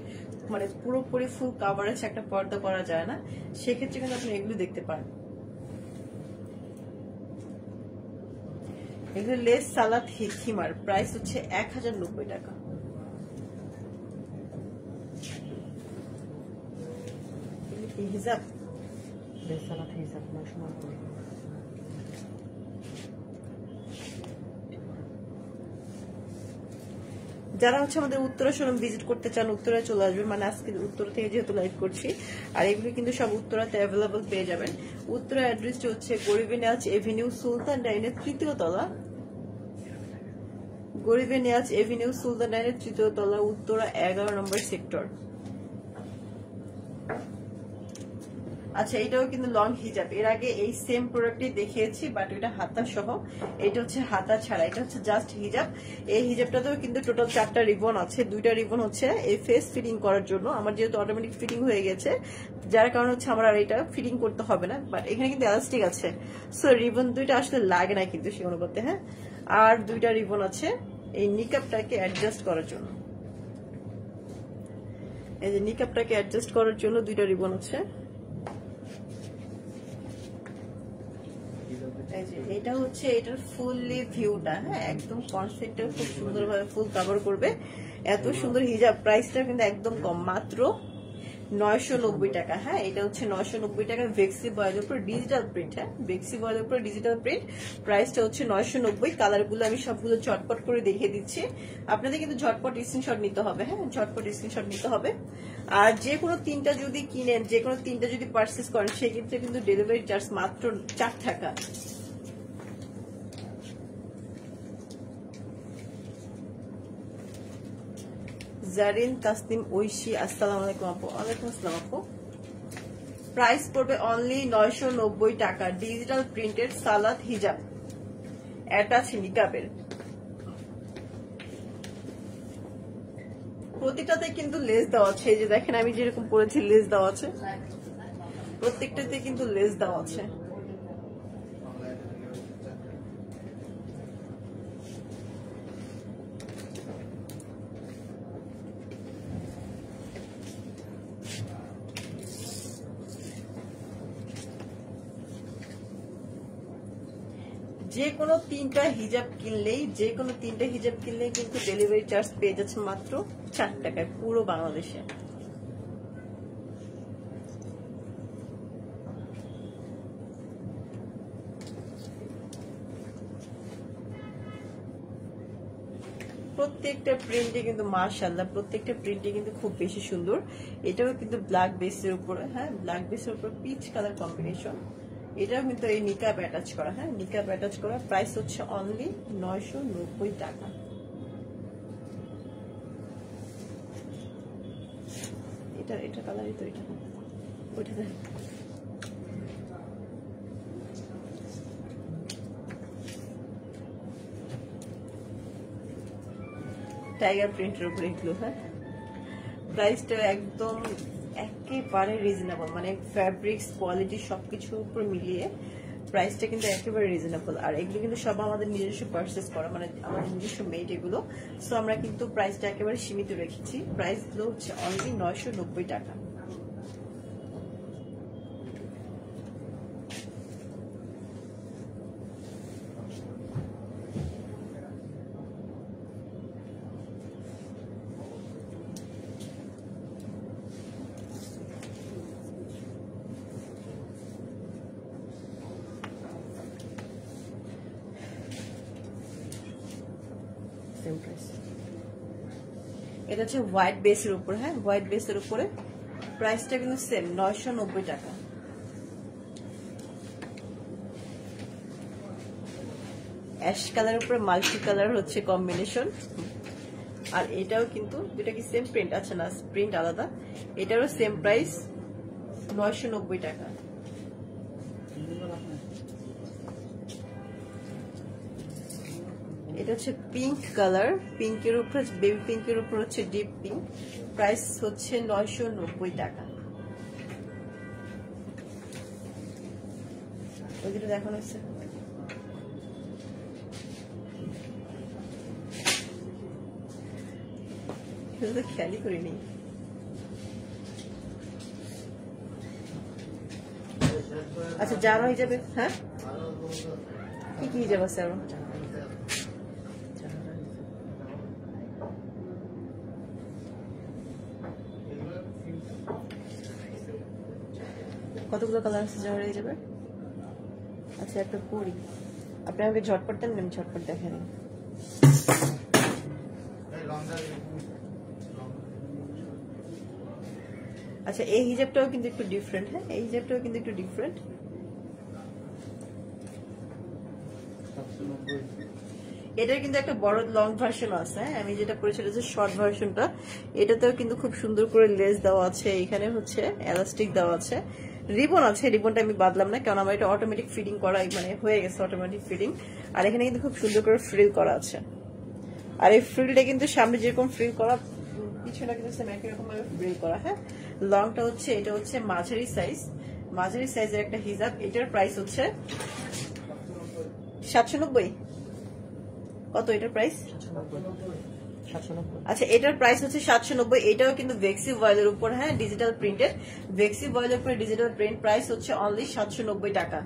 মানে পুরোপুরি ফুল কাভারেজ একটা পর্দা করা যায় না। সেক্ষেত্রে কিন্তু আপনি এগুলো দেখতে পারেন। এগুলো লেস সালাদ খিমার, প্রাইস হচ্ছে 1090 টাকা। হিজাব যারা হচ্ছে আমাদের উত্তরা শোরুম ভিজিট করতে চান, উত্তরায় চলে আসবেন। মানে আজকে উত্তরা থেকে যেহেতু লাইভ করছি, আর এগুলো কিন্তু সব উত্তরাতে অ্যাভেলেবল পেয়ে যাবেন। উত্তরা অ্যাড্রেসটা হচ্ছে গরিবেনিয়াজ এভিনিউ, সুলতান ডাইনের 3য় তলা। গরিবেনিয়াজ এভিনিউ, সুলতান ডাইনের 3য় তলা, উত্তরা 11 নম্বর সেক্টর। আচ্ছা, এটাও কিন্তু লং হিজাব। এর আগে এই সেম প্রোডাক্টই দেখিয়েছি, বাট এটা হাতা সহ, এটা হচ্ছে হাতা ছাড়া, এটা হচ্ছে জাস্ট হিজাব। এই হিজাবটাতেও কিন্তু টোটাল 4টা রিবন আছে। 2টা রিবন হচ্ছে এই ফেস ফিটিং করার জন্য, আমার যেহেতু অটোমেটিক ফিটিং হয়ে গেছে, যার কারণে হচ্ছে আমার আর এটা ফিটিং করতে হবে না। বাট এখানে কিন্তু এলাস্টিক আছে, সো রিবন 2টা আসলে লাগে না কিন্তু সে অনুপাতে। হ্যাঁ, আর 2টা রিবন আছে এই নিকাবটাকে অ্যাডজাস্ট করার জন্য। এই যে নিকাবটাকে অ্যাডজাস্ট করার জন্য 2টা রিবন আছে। এটা হচ্ছে এটার ফুললি ভিউটা। হ্যাঁ, একদম কনসেপ্টটা খুব সুন্দরভাবে ফুল কভার করবে। এত সুন্দর হিজাব, প্রাইসটা কিন্তু একদম কম, মাত্র 990 টাকা। হ্যাঁ, এটা হচ্ছে 990 টাকা, ভেক্সি বয়েলের উপর ডিজিটাল প্রিন্ট। হ্যাঁ, ভেক্সি বয়েলের উপর ডিজিটাল প্রিন্ট, প্রাইসটা হচ্ছে 990। কালারগুলো আমি সবগুলো ঝটপট করে দেখিয়ে দিচ্ছি, আপনাদের কিন্তু ঝটপট স্ক্রিনশট নিতে হবে। হ্যাঁ, ঝটপট স্ক্রিনশট নিতে হবে। আর যে কোনো 3টা যদি কিনেন, যে কোনো 3টা যদি পারচেস করেন, সেক্ষেত্রে কিন্তু ডেলিভারি চার্জ মাত্র 4 টাকা। জারিন তাসনিম ঐশী, আসসালামু আলাইকুম আপু। ওয়ালাইকুম আসসালাম আপু। প্রাইস পড়বে অনলি 990 টাকা, ডিজিটাল প্রিন্টেড সালাদ হিজাব, অ্যাটাচ নিকাবের। প্রতিটাতে কিন্তু লেস দেওয়া আছে, এই যে দেখেন আমি যেরকম পরেছি লেস দেওয়া আছে, প্রত্যেকটাতে কিন্তু লেস দেওয়া আছে। যে কোনো 3টা হিজাব কিনলেই কিন্তু ডেলিভারি চার্জ পেয়ে যাচ্ছে মাত্র 4 টাকায় পুরো বাংলাদেশে। প্রত্যেকটা প্রিন্টে কিন্তু মাশাআল্লাহ, প্রত্যেকটা প্রিন্টে কিন্তু খুব বেশি সুন্দর। এটাও কিন্তু ব্ল্যাক বেসের উপরে, হ্যাঁ ব্ল্যাক বেসের উপর পিচ কালার কম্বিনেশন। এটাও কিন্তু এই নিকাব অ্যাটাচ করা, হ্যাঁ নিকাব অ্যাটাচ করা। প্রাইস হচ্ছে অনলি 990 টাকা। এটা কালারই তো, এটা ওইটা টাইগার প্রিন্টের উপরে এগুলো, হ্যাঁ প্রাইসটা একদম একেবারে রিজনেবল, মানে ফ্যাব্রিক্স কোয়ালিটি সবকিছুর উপর মিলিয়ে প্রাইসটা কিন্তু একেবারে রিজনেবল। আর এগুলো কিন্তু সব আমাদের নিজস্ব পারচেস করা, মানে আমাদের নিজস্ব মেড এগুলো। সো আমরা কিন্তু প্রাইসটা একেবারে সীমিত রেখেছি। প্রাইসগুলো হচ্ছে অনলি 990 টাকা। এটা হচ্ছে হোয়াইট বেসের উপর, হ্যাঁ হোয়াইট বেসের উপরে। প্রাইসটা কিন্তু সেম 990 টাকা। অ্যাশ কালার উপরে মাল্টি কালার হচ্ছে কম্বিনেশন। আর এটাও কিন্তু দুটা কি সেম প্রিন্ট আছে না, প্রিন্ট আলাদা। এটারও সেম প্রাইস 990 টাকা। এটা হচ্ছে পিঙ্ক কালার, পিঙ্কের উপরে বেবি পিঙ্কের উপর হচ্ছে ডিপ পিঙ্ক। প্রাইস হচ্ছে 990 টাকা। ওই দুটো দেখানো হচ্ছে, খেয়ালই করিনি। আচ্ছা জানো হিজাবে, হ্যাঁ কি কি হিজাব আছে আরো? কতগুলো কালার আছে জাহারা হিজাবে? আচ্ছা একটা পরি, আপনি আমাকে ঝটপট দেন, আমি ঝটপট দেখে নিই। আচ্ছা এই হিজাবটাও কিন্তু একটু ডিফারেন্ট, হ্যাঁ এই হিজাবটাও কিন্তু একটু ডিফারেন্ট। এটার কিন্তু একটা বড় লং ভার্সন আছে, হ্যাঁ আমি যেটা পরেছি এটা হচ্ছে শর্ট ভার্সনটা। এটাতেও কিন্তু খুব সুন্দর করে লেস দেওয়া আছে, এখানে হচ্ছে এলাস্টিক দেওয়া আছে, রিবন আছে। রিবনটা আমি বাদলাম না, কারণ আমার এটা অটোমেটিক ফিটিং করা, মানে হয়ে গেছে অটোমেটিক ফিটিং। আর এখানে কিন্তু খুব সুন্দর করে ফ্রিল করা আছে। আর এই ফ্রিলটা কিন্তু সামনে যেরকম ফ্রিল করা, পিছনে কিন্তু সেম একই রকম ভাবে ফ্রিল করা, হ্যাঁ। লংটা হচ্ছে, এটা হচ্ছে মাঝারি সাইজ, মাঝারি সাইজের একটা হিজাব। এটার প্রাইস হচ্ছে 790। কত এটার প্রাইস? 790। আচ্ছা এটার প্রাইস হচ্ছে 790। এটাও কিন্তু ভেক্সি ভয়েলের উপর, হ্যাঁ ডিজিটাল প্রিন্টেড, ভেক্সি ভয়েলের উপর ডিজিটাল প্রিন্ট। প্রাইস হচ্ছে অনলি 790 টাকা।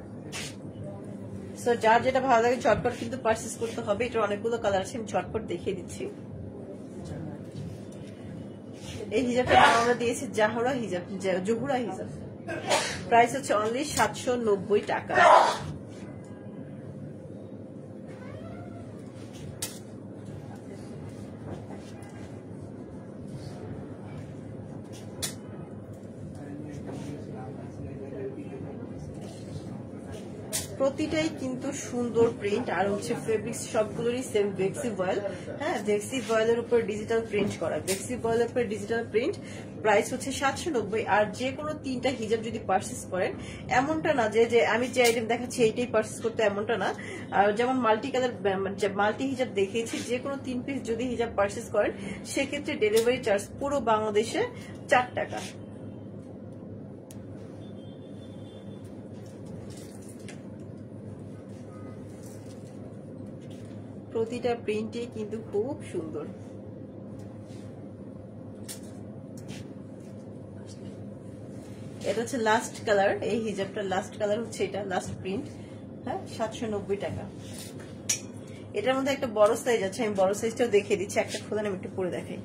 সো যার যেটা ভালো লাগে ঝটপট কিন্তু পারচেজ করতে হবে। এটার অনেকগুলো কালার আছে, আমি ঝটপট দেখিয়ে দিচ্ছি। এই হিজাবটা আমরা দিয়েছি জাহরা হিজাব, জহুরা হিজাব। প্রাইস হচ্ছে অনলি 790 টাকা। প্রতিটাই কিন্তু সুন্দর প্রিন্ট, আর হচ্ছে ফেব্রিক্স সবগুলোরই সেম ভেক্সি ভয়েল, হ্যাঁ ভেক্সি ভয়েলের উপর ডিজিটাল প্রিন্ট করা, ভেক্সি ভয়েলের উপর ডিজিটাল প্রিন্ট। প্রাইস হচ্ছে 790। আর যে কোনো 3টা হিজাব যদি পারচেস করেন, এমনটা না যে আমি যে আইটেম দেখাচ্ছি এইটাই পারচেস করতে, এমনটা না। আর যেমন মাল্টি কালার মাল্টি হিজাব দেখিয়েছি, যে কোনো 3 পিস যদি হিজাব পারচেস করেন সেক্ষেত্রে ডেলিভারি চার্জ পুরো বাংলাদেশে 4 টাকা। প্রতিটা প্রিন্টে কিন্তু খুব সুন্দর। এটা হচ্ছে লাস্ট কালার, এই হিজাবটার লাস্ট কালার হচ্ছে এটা, লাস্ট প্রিন্ট। হ্যাঁ 790 টাকা। এটার মধ্যে একটা বড় সাইজ আছে, আমি বড় সাইজটাও দেখিয়ে দিচ্ছি, একটা খোলা আমি একটু পরে দেখাই।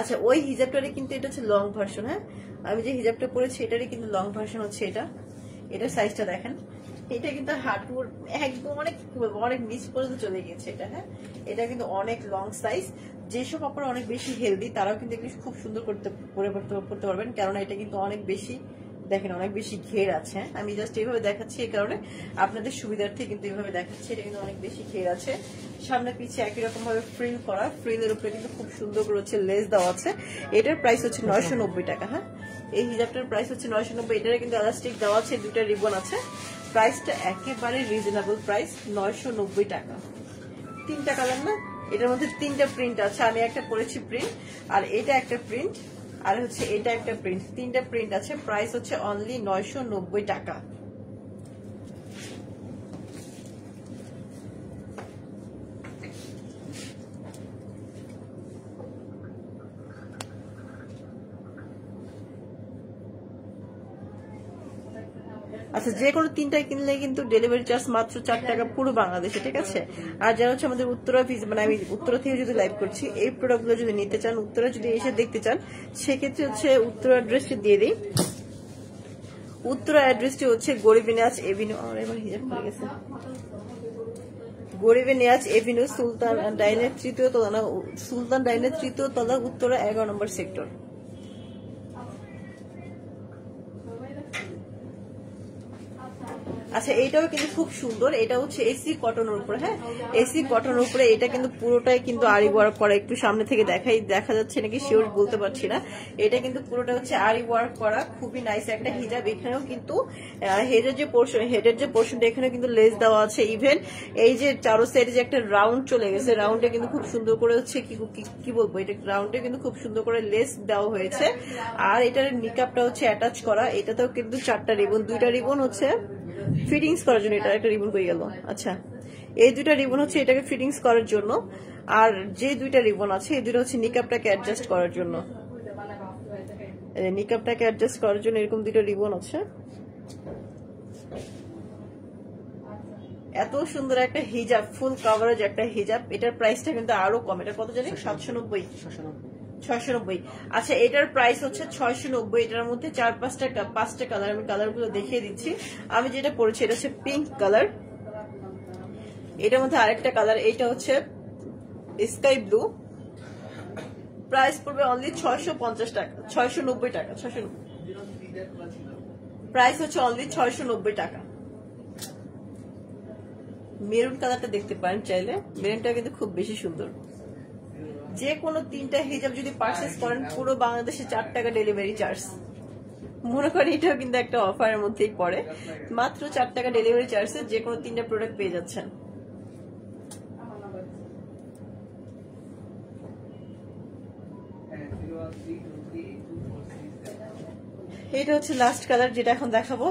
আচ্ছা ওই হিজাবটারই কিন্তু এটা হচ্ছে লং ভার্সন। হ্যাঁ আমি যে হিজাবটা পরেছি এটারই কিন্তু লং ভার্সন হচ্ছে এটা। এটার সাইজটা দেখেন, এটা কিন্তু হাঁটুর একদম অনেক নিচ পর্যন্ত চলে গিয়েছে এটা। হ্যাঁ এটা কিন্তু অনেক লং সাইজ। যেসব আপনারা অনেক বেশি হেলদি তারাও কিন্তু এগুলো খুব সুন্দর করতে পারবেন, কারণ এটা কিন্তু অনেক বেশি দেখেন অনেক বেশি ঘের আছে। আমি জাস্ট এইভাবে দেখাচ্ছি এই কারণে আপনাদের সুবিধার্থে কিন্তু এইভাবে দেখাচ্ছি। এটা কিন্তু অনেক বেশি ঘের আছে, সামনে পিছিয়ে একই রকম ভাবে ফ্রিল করা, ফ্রিলের উপরে কিন্তু খুব সুন্দর করে হচ্ছে লেস দেওয়া আছে। এটার প্রাইস হচ্ছে 990 টাকা। হ্যাঁ এই হিজাবটার প্রাইস হচ্ছে 990। এটার কিন্তু এলাস্টিক দেওয়া আছে, দুটা রিবন আছে। প্রাইসটা একেবারে রিজনেবল প্রাইস, 990 টাকা। 3টা কালার না, এটার মধ্যে 3টা প্রিন্ট আছে। আমি একটা পরেছি প্রিন্ট, আর এটা একটা প্রিন্ট, আর হচ্ছে এটা একটা প্রিন্ট। 3টা প্রিন্ট আছে, প্রাইস হচ্ছে অনলি 990 টাকা। আচ্ছা যে কোনো 3টাই কিনলে কিন্তু ডেলিভারি চার্জ মাত্র 4 টাকা পুরো বাংলাদেশে, ঠিক আছে। আর যারা হচ্ছে আমাদের উত্তরা মানে আমি উত্তরা থেকে যদি লাইভ করছি, এই প্রোডাক্টগুলো যদি নিতে চান, উত্তরা যদি এসে দেখতে চান, সেক্ষেত্রে হচ্ছে উত্তরা অ্যাড্রেসটি দিয়ে দিই। উত্তরা অ্যাড্রেসটি হচ্ছে গরিবে নিয়াজ এভিনিউ, গরিবে নিয়াজ এভিনিউ, সুলতান ডাইনের 3য় তলা না, সুলতান ডাইনের 3য় তলা, উত্তরা 11 নম্বর সেক্টর। আচ্ছা এইটাও কিন্তু খুব সুন্দর, এটা হচ্ছে এসি কটনের উপরে। হ্যাঁ এসি কটনের উপরে, এটা কিন্তু পুরোটাই কিন্তু আরি ওয়ার্ক করা। একটু সামনে থেকে দেখা যাচ্ছে নাকি শিওর বলতে পারছি না। এটা কিন্তু পুরোটা হচ্ছে আরি ওয়ার্ক করা, খুবই নাইস একটা হিজাব। এখানেও কিন্তু হেডের যে পোর্শনটা এখানে কিন্তু লেস দেওয়া আছে। ইভেন এই যে চারো সাইডে যে একটা রাউন্ড চলে গেছে, রাউন্ডে কিন্তু খুব সুন্দর করে হচ্ছে কি বলবো, এটা রাউন্ডে কিন্তু খুব সুন্দর করে লেস দেওয়া হয়েছে। আর এটার নিকাপটা হচ্ছে অ্যাটাচ করা। এটাতেও কিন্তু 4টা রিবন, 2টা রিবন হচ্ছে ফিটিংস করার জন্য। এটা একটা রিবন হয়ে গেল। আচ্ছা এই 2টা রিবন হচ্ছে এটাকে ফিটিংস করার জন্য, আর যে 2টা রিবন আছে এই 2টা হচ্ছে নিকাপটাকে অ্যাডজাস্ট করার জন্য। নিকাপটাকে অ্যাডজাস্ট করার জন্য এরকম 2টা রিবন আছে। এত সুন্দর একটা হিজাব, ফুল কভারেজ একটা হিজাব। এটার প্রাইসটা কিন্তু আরো কম। এটা কত জানি 790, 690। আচ্ছা এটার প্রাইস হচ্ছে 690। এটার মধ্যে 5টা কালার, আমি কালার গুলো দেখিয়ে দিচ্ছি। আমি যেটা পরেছি এটা হচ্ছে পিঙ্ক কালার, এটার মধ্যে আরেকটা কালার, এটা হচ্ছে স্কাই ব্লু। প্রাইস পড়বে অনলি 650 টাকা, 690 টাকা, 690। প্রাইস হচ্ছে অনলি 690 টাকা। মেরুন কালারটা দেখতে পারেন চাইলে, মেরুনটা কিন্তু খুব বেশি সুন্দর। যে কোনো 3টা হিজাব যদি পারচেস করেন, পুরো বাংলাদেশে 4 টাকা ডেলিভারি চার্জ। মনে করেন এটাও কিন্তু একটা অফারের মধ্যেই পড়ে, মাত্র 4 টাকা ডেলিভারি চার্জে যে কোনো 3টা প্রোডাক্ট পেয়ে যাচ্ছেন। এটা হচ্ছে লাস্ট কালার যেটা এখন দেখাবো।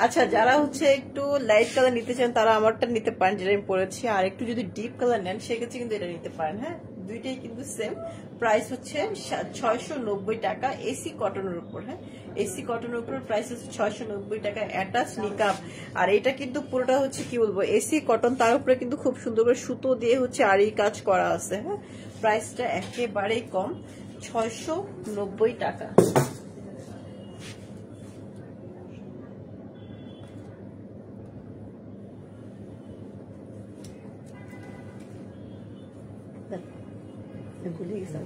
আচ্ছা যারা হচ্ছে একটু লাইট কালার নিতে চান তারা আমারটা নিতে পারেন, যেটা আমি পরেছি। আর একটু যদি ডিপ কালার নেন সেক্ষেত্রে কিন্তু এটা নিতে পারেন। হ্যাঁ দুইটাই কিন্তু সেম প্রাইস হচ্ছে 690 টাকা, এসি কটনের উপর। হ্যাঁ এসি কটনের উপর প্রাইস হচ্ছে 690 টাকা, অ্যাটাচ নিকাব। আর এটা কিন্তু পুরোটা হচ্ছে কি বলবো এসি কটন, তার উপরে কিন্তু খুব সুন্দর করে সুতো দিয়ে হচ্ছে আরি কাজ করা আছে। হ্যাঁ প্রাইসটা একেবারেই কম, 690 টাকা। ভুলে গেছিলাম।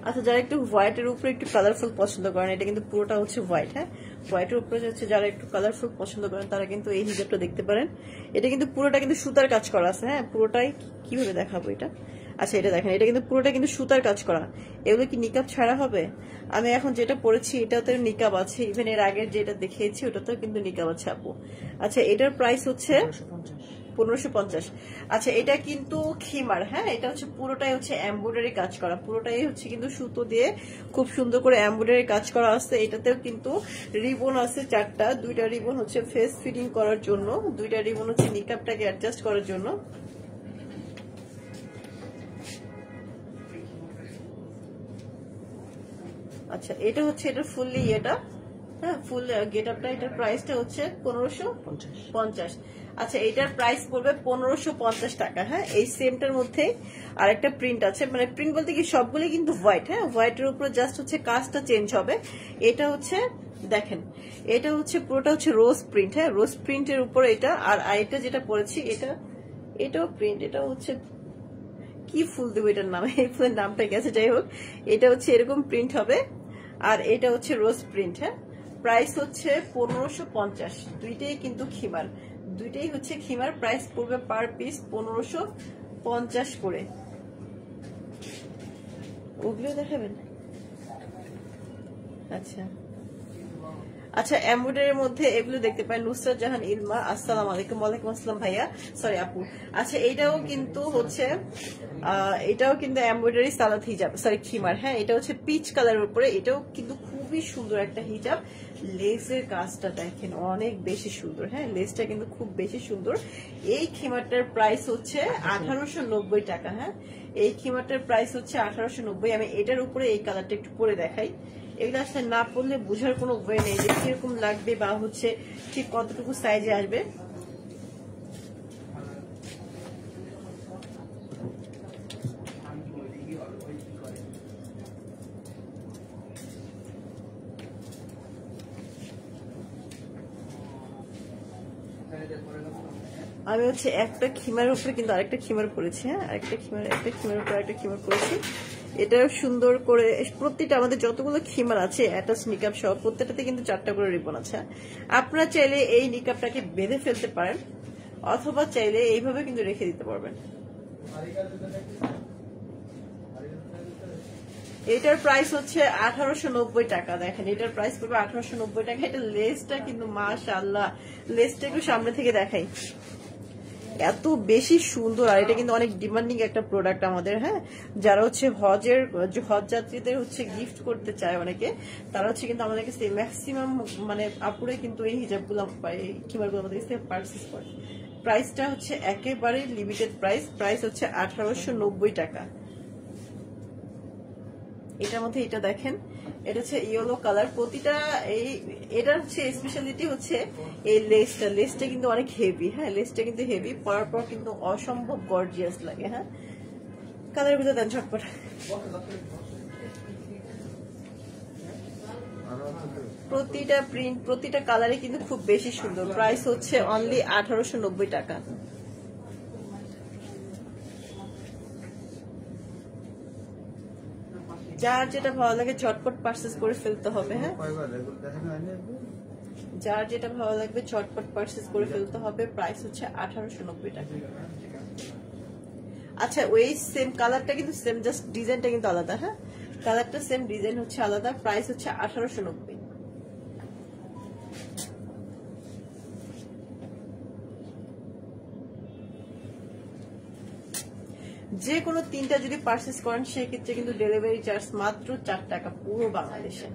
আচ্ছা যারা একটু হোয়াইটের উপরে একটু কালারফুল পছন্দ করেন, এটা কিন্তু পুরোটা হচ্ছে হোয়াইট। হ্যাঁ হোয়াইটের উপরে হচ্ছে যারা একটু কালারফুল পছন্দ করেন তারা কিন্তু এই হিজাবটা দেখতে পারেন। এটা কিন্তু পুরোটা কিন্তু সুতার কাজ করা আছে। হ্যাঁ পুরোটাই কিভাবে দেখাবো এটা, আচ্ছা এটা দেখেন, এটা কিন্তু পুরোটা কিন্তু সুতার কাজ করা। এগুলো কি নিকাব ছাড়া হবে? আমি এখন যেটা পরেছি এটাতে নিকাব আছে, ইভেন এর আগের যেটা দেখিয়েছি ওটাতেও কিন্তু নিকাব আছে আপু। আচ্ছা এটার প্রাইস হচ্ছে 1550। আচ্ছা এটা কিন্তু খিমার, হ্যাঁ এটা হচ্ছে পুরোটাই হচ্ছে এমব্রয়ডারি কাজ করা, পুরোটাই হচ্ছে কিন্তু সুতো দিয়ে খুব সুন্দর করে এমব্রয়ডারি কাজ করা আছে। এটাতেও কিন্তু রিবন আছে 4টা, 2টা রিবন হচ্ছে ফেস ফিটিং করার জন্য, 2টা রিবন হচ্ছে নিকাবটাকে অ্যাডজাস্ট করার জন্য। আচ্ছা এটা হচ্ছে এটা ফুললি এটা, হ্যাঁ ফুল গেট আপটা, এটার প্রাইসটা হচ্ছে 1550। আচ্ছা এটার প্রাইস পড়বে 1550 টাকা। হ্যাঁ এই সেমটার মধ্যে আরেকটা প্রিন্ট আছে, মানে প্রিন্ট বলতে কি সবগুলো কিন্তু হোয়াইট, হ্যাঁ হোয়াইটের উপরে জাস্ট হচ্ছে কাজটা চেঞ্জ হবে। এটা হচ্ছে দেখেন, এটা হচ্ছে পুরোটা হচ্ছে রোজ প্রিন্ট, হ্যাঁ রোজ প্রিন্টের উপর এটা। আর এটা যেটা পরেছি এটাও প্রিন্ট, এটা হচ্ছে কি ফুল দেবো এটার নাম, এই ফুলের নামটা গেছে, যাই হোক এটা হচ্ছে এরকম প্রিন্ট হবে। আর এটা হচ্ছে রোজ প্রিন্ট, হ্যাঁ প্রাইস হচ্ছে 1550। দুইটাই কিন্তু খিমার, দুইটাই হচ্ছে খিমার। প্রাইস পড়বে পার পিস 1550 করে। ওগুলো দেখাবেন? আচ্ছা আচ্ছা এমব্রয়ডারির মধ্যে এগুলো দেখতে পাই। নুসরাত জাহান ইলমা, আসসালামু আলাইকুম। ওয়ালাইকুম আসসালাম ভাইয়া, সরি আপু। আচ্ছা এটাও কিন্তু হচ্ছে এমব্রয়ডারি সালাদ হিজাব, সরি খিমার, হ্যাঁ এটা হচ্ছে পিচ কালারের উপরে। এটাও কিন্তু খুবই সুন্দর একটা হিজাব। লেসের কাজটা দেখেন অনেক বেশি সুন্দর, হ্যাঁ লেসটা কিন্তু খুব বেশি সুন্দর। এই খিমারটার প্রাইস হচ্ছে 1890 টাকা। হ্যাঁ এই খিমারটার প্রাইস হচ্ছে 1890। আমি এটার উপরে এই কালারটা একটু পরে দেখাই। এগুলো আসলে না পড়লে বোঝার কোনো ওয়ে নেই যে কিরকম লাগবে বা হচ্ছে ঠিক কতটুকু সাইজে আসবে। আমি হচ্ছে একটা খিমার উপরে কিন্তু আরেকটা খিমার পরেছি, হ্যাঁ একটা খিমার উপরে আরেকটা খিমার পরেছি। এটাও সুন্দর করে প্রত্যেকটা আমাদের যতগুলো খিমার আছে অ্যাটাচ নিকাব সহ প্রত্যেকটাতে কিন্তু 4টা করে রিবন আছে। আপনারা চাইলে এই নিকাবটাকে বেঁধে ফেলতে পারেন, অথবা চাইলে এইভাবে কিন্তু রেখে দিতে পারবেন। এটার প্রাইস হচ্ছে 1890 টাকা। দেখেন এটার প্রাইস পড়বে 1890 টাকা। এটা লেসটা কিন্তু মাশাআল্লাহ, লেসটা একটু সামনে থেকে দেখাই, এত বেশি সুন্দর। আর এটা কিন্তু অনেক ডিমান্ডিং একটা প্রোডাক্ট আমাদের, হ্যাঁ যারা হচ্ছে হজ যাত্রীদের হচ্ছে গিফট করতে চায় অনেকে, তারা হচ্ছে কিন্তু আমাদের কাছে ম্যাক্সিমাম মানে আপুরে কিন্তু এই হিজাবগুলো এই খিমারগুলো আমাদের কাছে পারচেজ করে। প্রাইসটা হচ্ছে একেবারে লিমিটেড প্রাইস হচ্ছে 1890 টাকা। এটার মধ্যে এটা দেখেন, এটা হচ্ছে ইয়েলো কালার। প্রতিটা এটার হচ্ছে স্পেশালিটি হচ্ছে এই লেসটা কিন্তু অনেক হেভি, হ্যাঁ লেসটা কিন্তু হেভি, পরার পর কিন্তু অসম্ভব গর্জিয়াস লাগে। হ্যাঁ কালার গুলো দেন ঝটপট। প্রতিটা প্রিন্ট প্রতিটা কালারে কিন্তু খুব বেশি সুন্দর। প্রাইস হচ্ছে অনলি 1890 টাকা। যার যেটা ভালো লাগে ঝটপট পারচেজ করে ফেলতে হবে। হ্যাঁ যার যেটা ভালো লাগবে ঝটপট পারচেজ করে ফেলতে হবে। প্রাইস হচ্ছে 1890 টাকা। আচ্ছা ওই সেম কালারটা কিন্তু সেম, জাস্ট ডিজাইনটা কিন্তু আলাদা। হ্যাঁ কালারটা সেম, ডিজাইন হচ্ছে আলাদা। প্রাইস হচ্ছে 1890। যে কোনো 3টা যদি পারচেজ করেন সেক্ষেত্রে কিন্তু ডেলিভারি চার্জ মাত্র 4 টাকা পুরো বাংলাদেশে।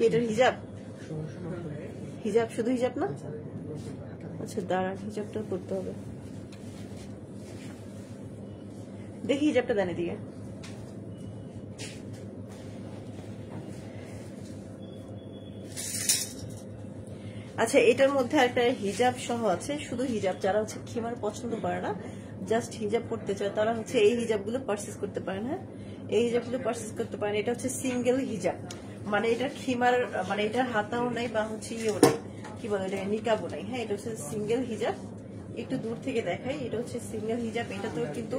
এটার হিজাব শুধু হিজাব না? আচ্ছা দাঁড়ান হিজাবটা করতে হবে, দেখি হিজাবটা দেন এদিকে। আচ্ছা এটার মধ্যে একটা হিজাব সহ আছে, শুধু হিজাব। যারা হচ্ছে খিমার পছন্দ করে না, জাস্ট হিজাব পড়তে চায়, তারা হচ্ছে এই হিজাবগুলো পারচেজ করতে পারেন। হ্যাঁ এই হিজাবগুলো পারচেজ করতে পারেন। এটা হচ্ছে সিঙ্গেল হিজাব, মানে এটা খিমার, মানে এটা হাতাও নাই বা হচ্ছে ইয়েও নাই, কি বলে এটা নিকাবও নাই। হ্যাঁ এটা হচ্ছে সিঙ্গেল হিজাব। একটু দূর থেকে দেখাই, এটা হচ্ছে সিঙ্গেল হিজাব। এটাতেও কিন্তু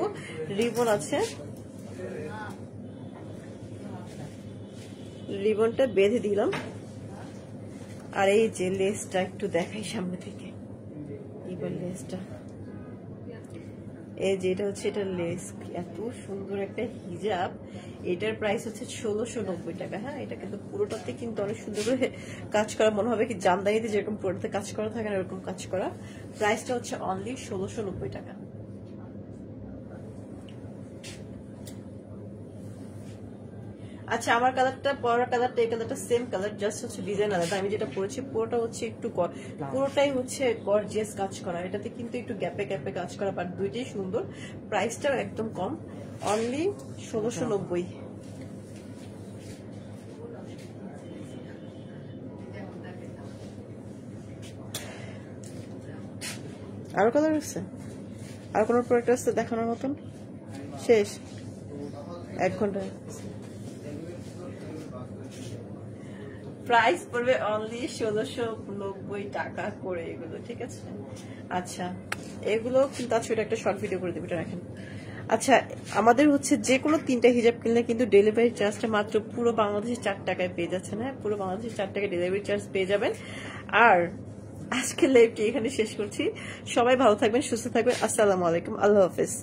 রিবন আছে, রিবনটা বেঁধে দিলাম। আর এই যে লেসটা একটু দেখাই সামনে থেকে, এবার লেসটা এই যে এটা হচ্ছে এটা লেস, এত সুন্দর একটা হিজাব। এটার প্রাইস হচ্ছে 1690 টাকা। হ্যাঁ, এটা কিন্তু পুরোটাতে কিন্তু অনেক সুন্দর করে কাজ করা, মনে হবে কি জামদানিতে যেরকম পুরোটাতে কাজ করা থাকে না এরকম কাজ করা। প্রাইসটা হচ্ছে অনলি 1690 টাকা। আচ্ছা, আমার কালারটা পরা কালারটা এই কালারটা সেম কালার, জাস্ট হচ্ছে ডিজাইন আলাদা। আমি যেটা পরেছি পুরোটা হচ্ছে একটু পুরোটাই হচ্ছে গর্জিয়াস কাজ করা, এটাতে কিন্তু একটু গ্যাপে গ্যাপে কাজ করা, বাট দুইটাই সুন্দর। প্রাইসটাও একদম কম, অনলি 1690। আরো কালার আছে? আর কোনো প্রোডাক্ট আছে দেখানোর মতন? শেষ 1 ঘন্টা। প্রাইস পড়বে অনলি 1690 টাকা করে এগুলো, ঠিক আছে? আচ্ছা, এগুলো কিন্তু আছে, এটা একটা শর্ট ভিডিও করে দেবে, এটা রাখেন। আচ্ছা, আমাদের হচ্ছে যে কোনো 3টা হিজাব কিনলে কিন্তু ডেলিভারি চার্জটা মাত্র পুরো বাংলাদেশে 4 টাকায় পেয়ে যাচ্ছেন। হ্যাঁ, পুরো বাংলাদেশে 4 টাকায় ডেলিভারি চার্জ পেয়ে যাবেন। আর আজকে লাইভটি এখানে শেষ করছি। সবাই ভালো থাকবেন, সুস্থ থাকবেন। আসসালামু আলাইকুম, আল্লাহ হাফেজ।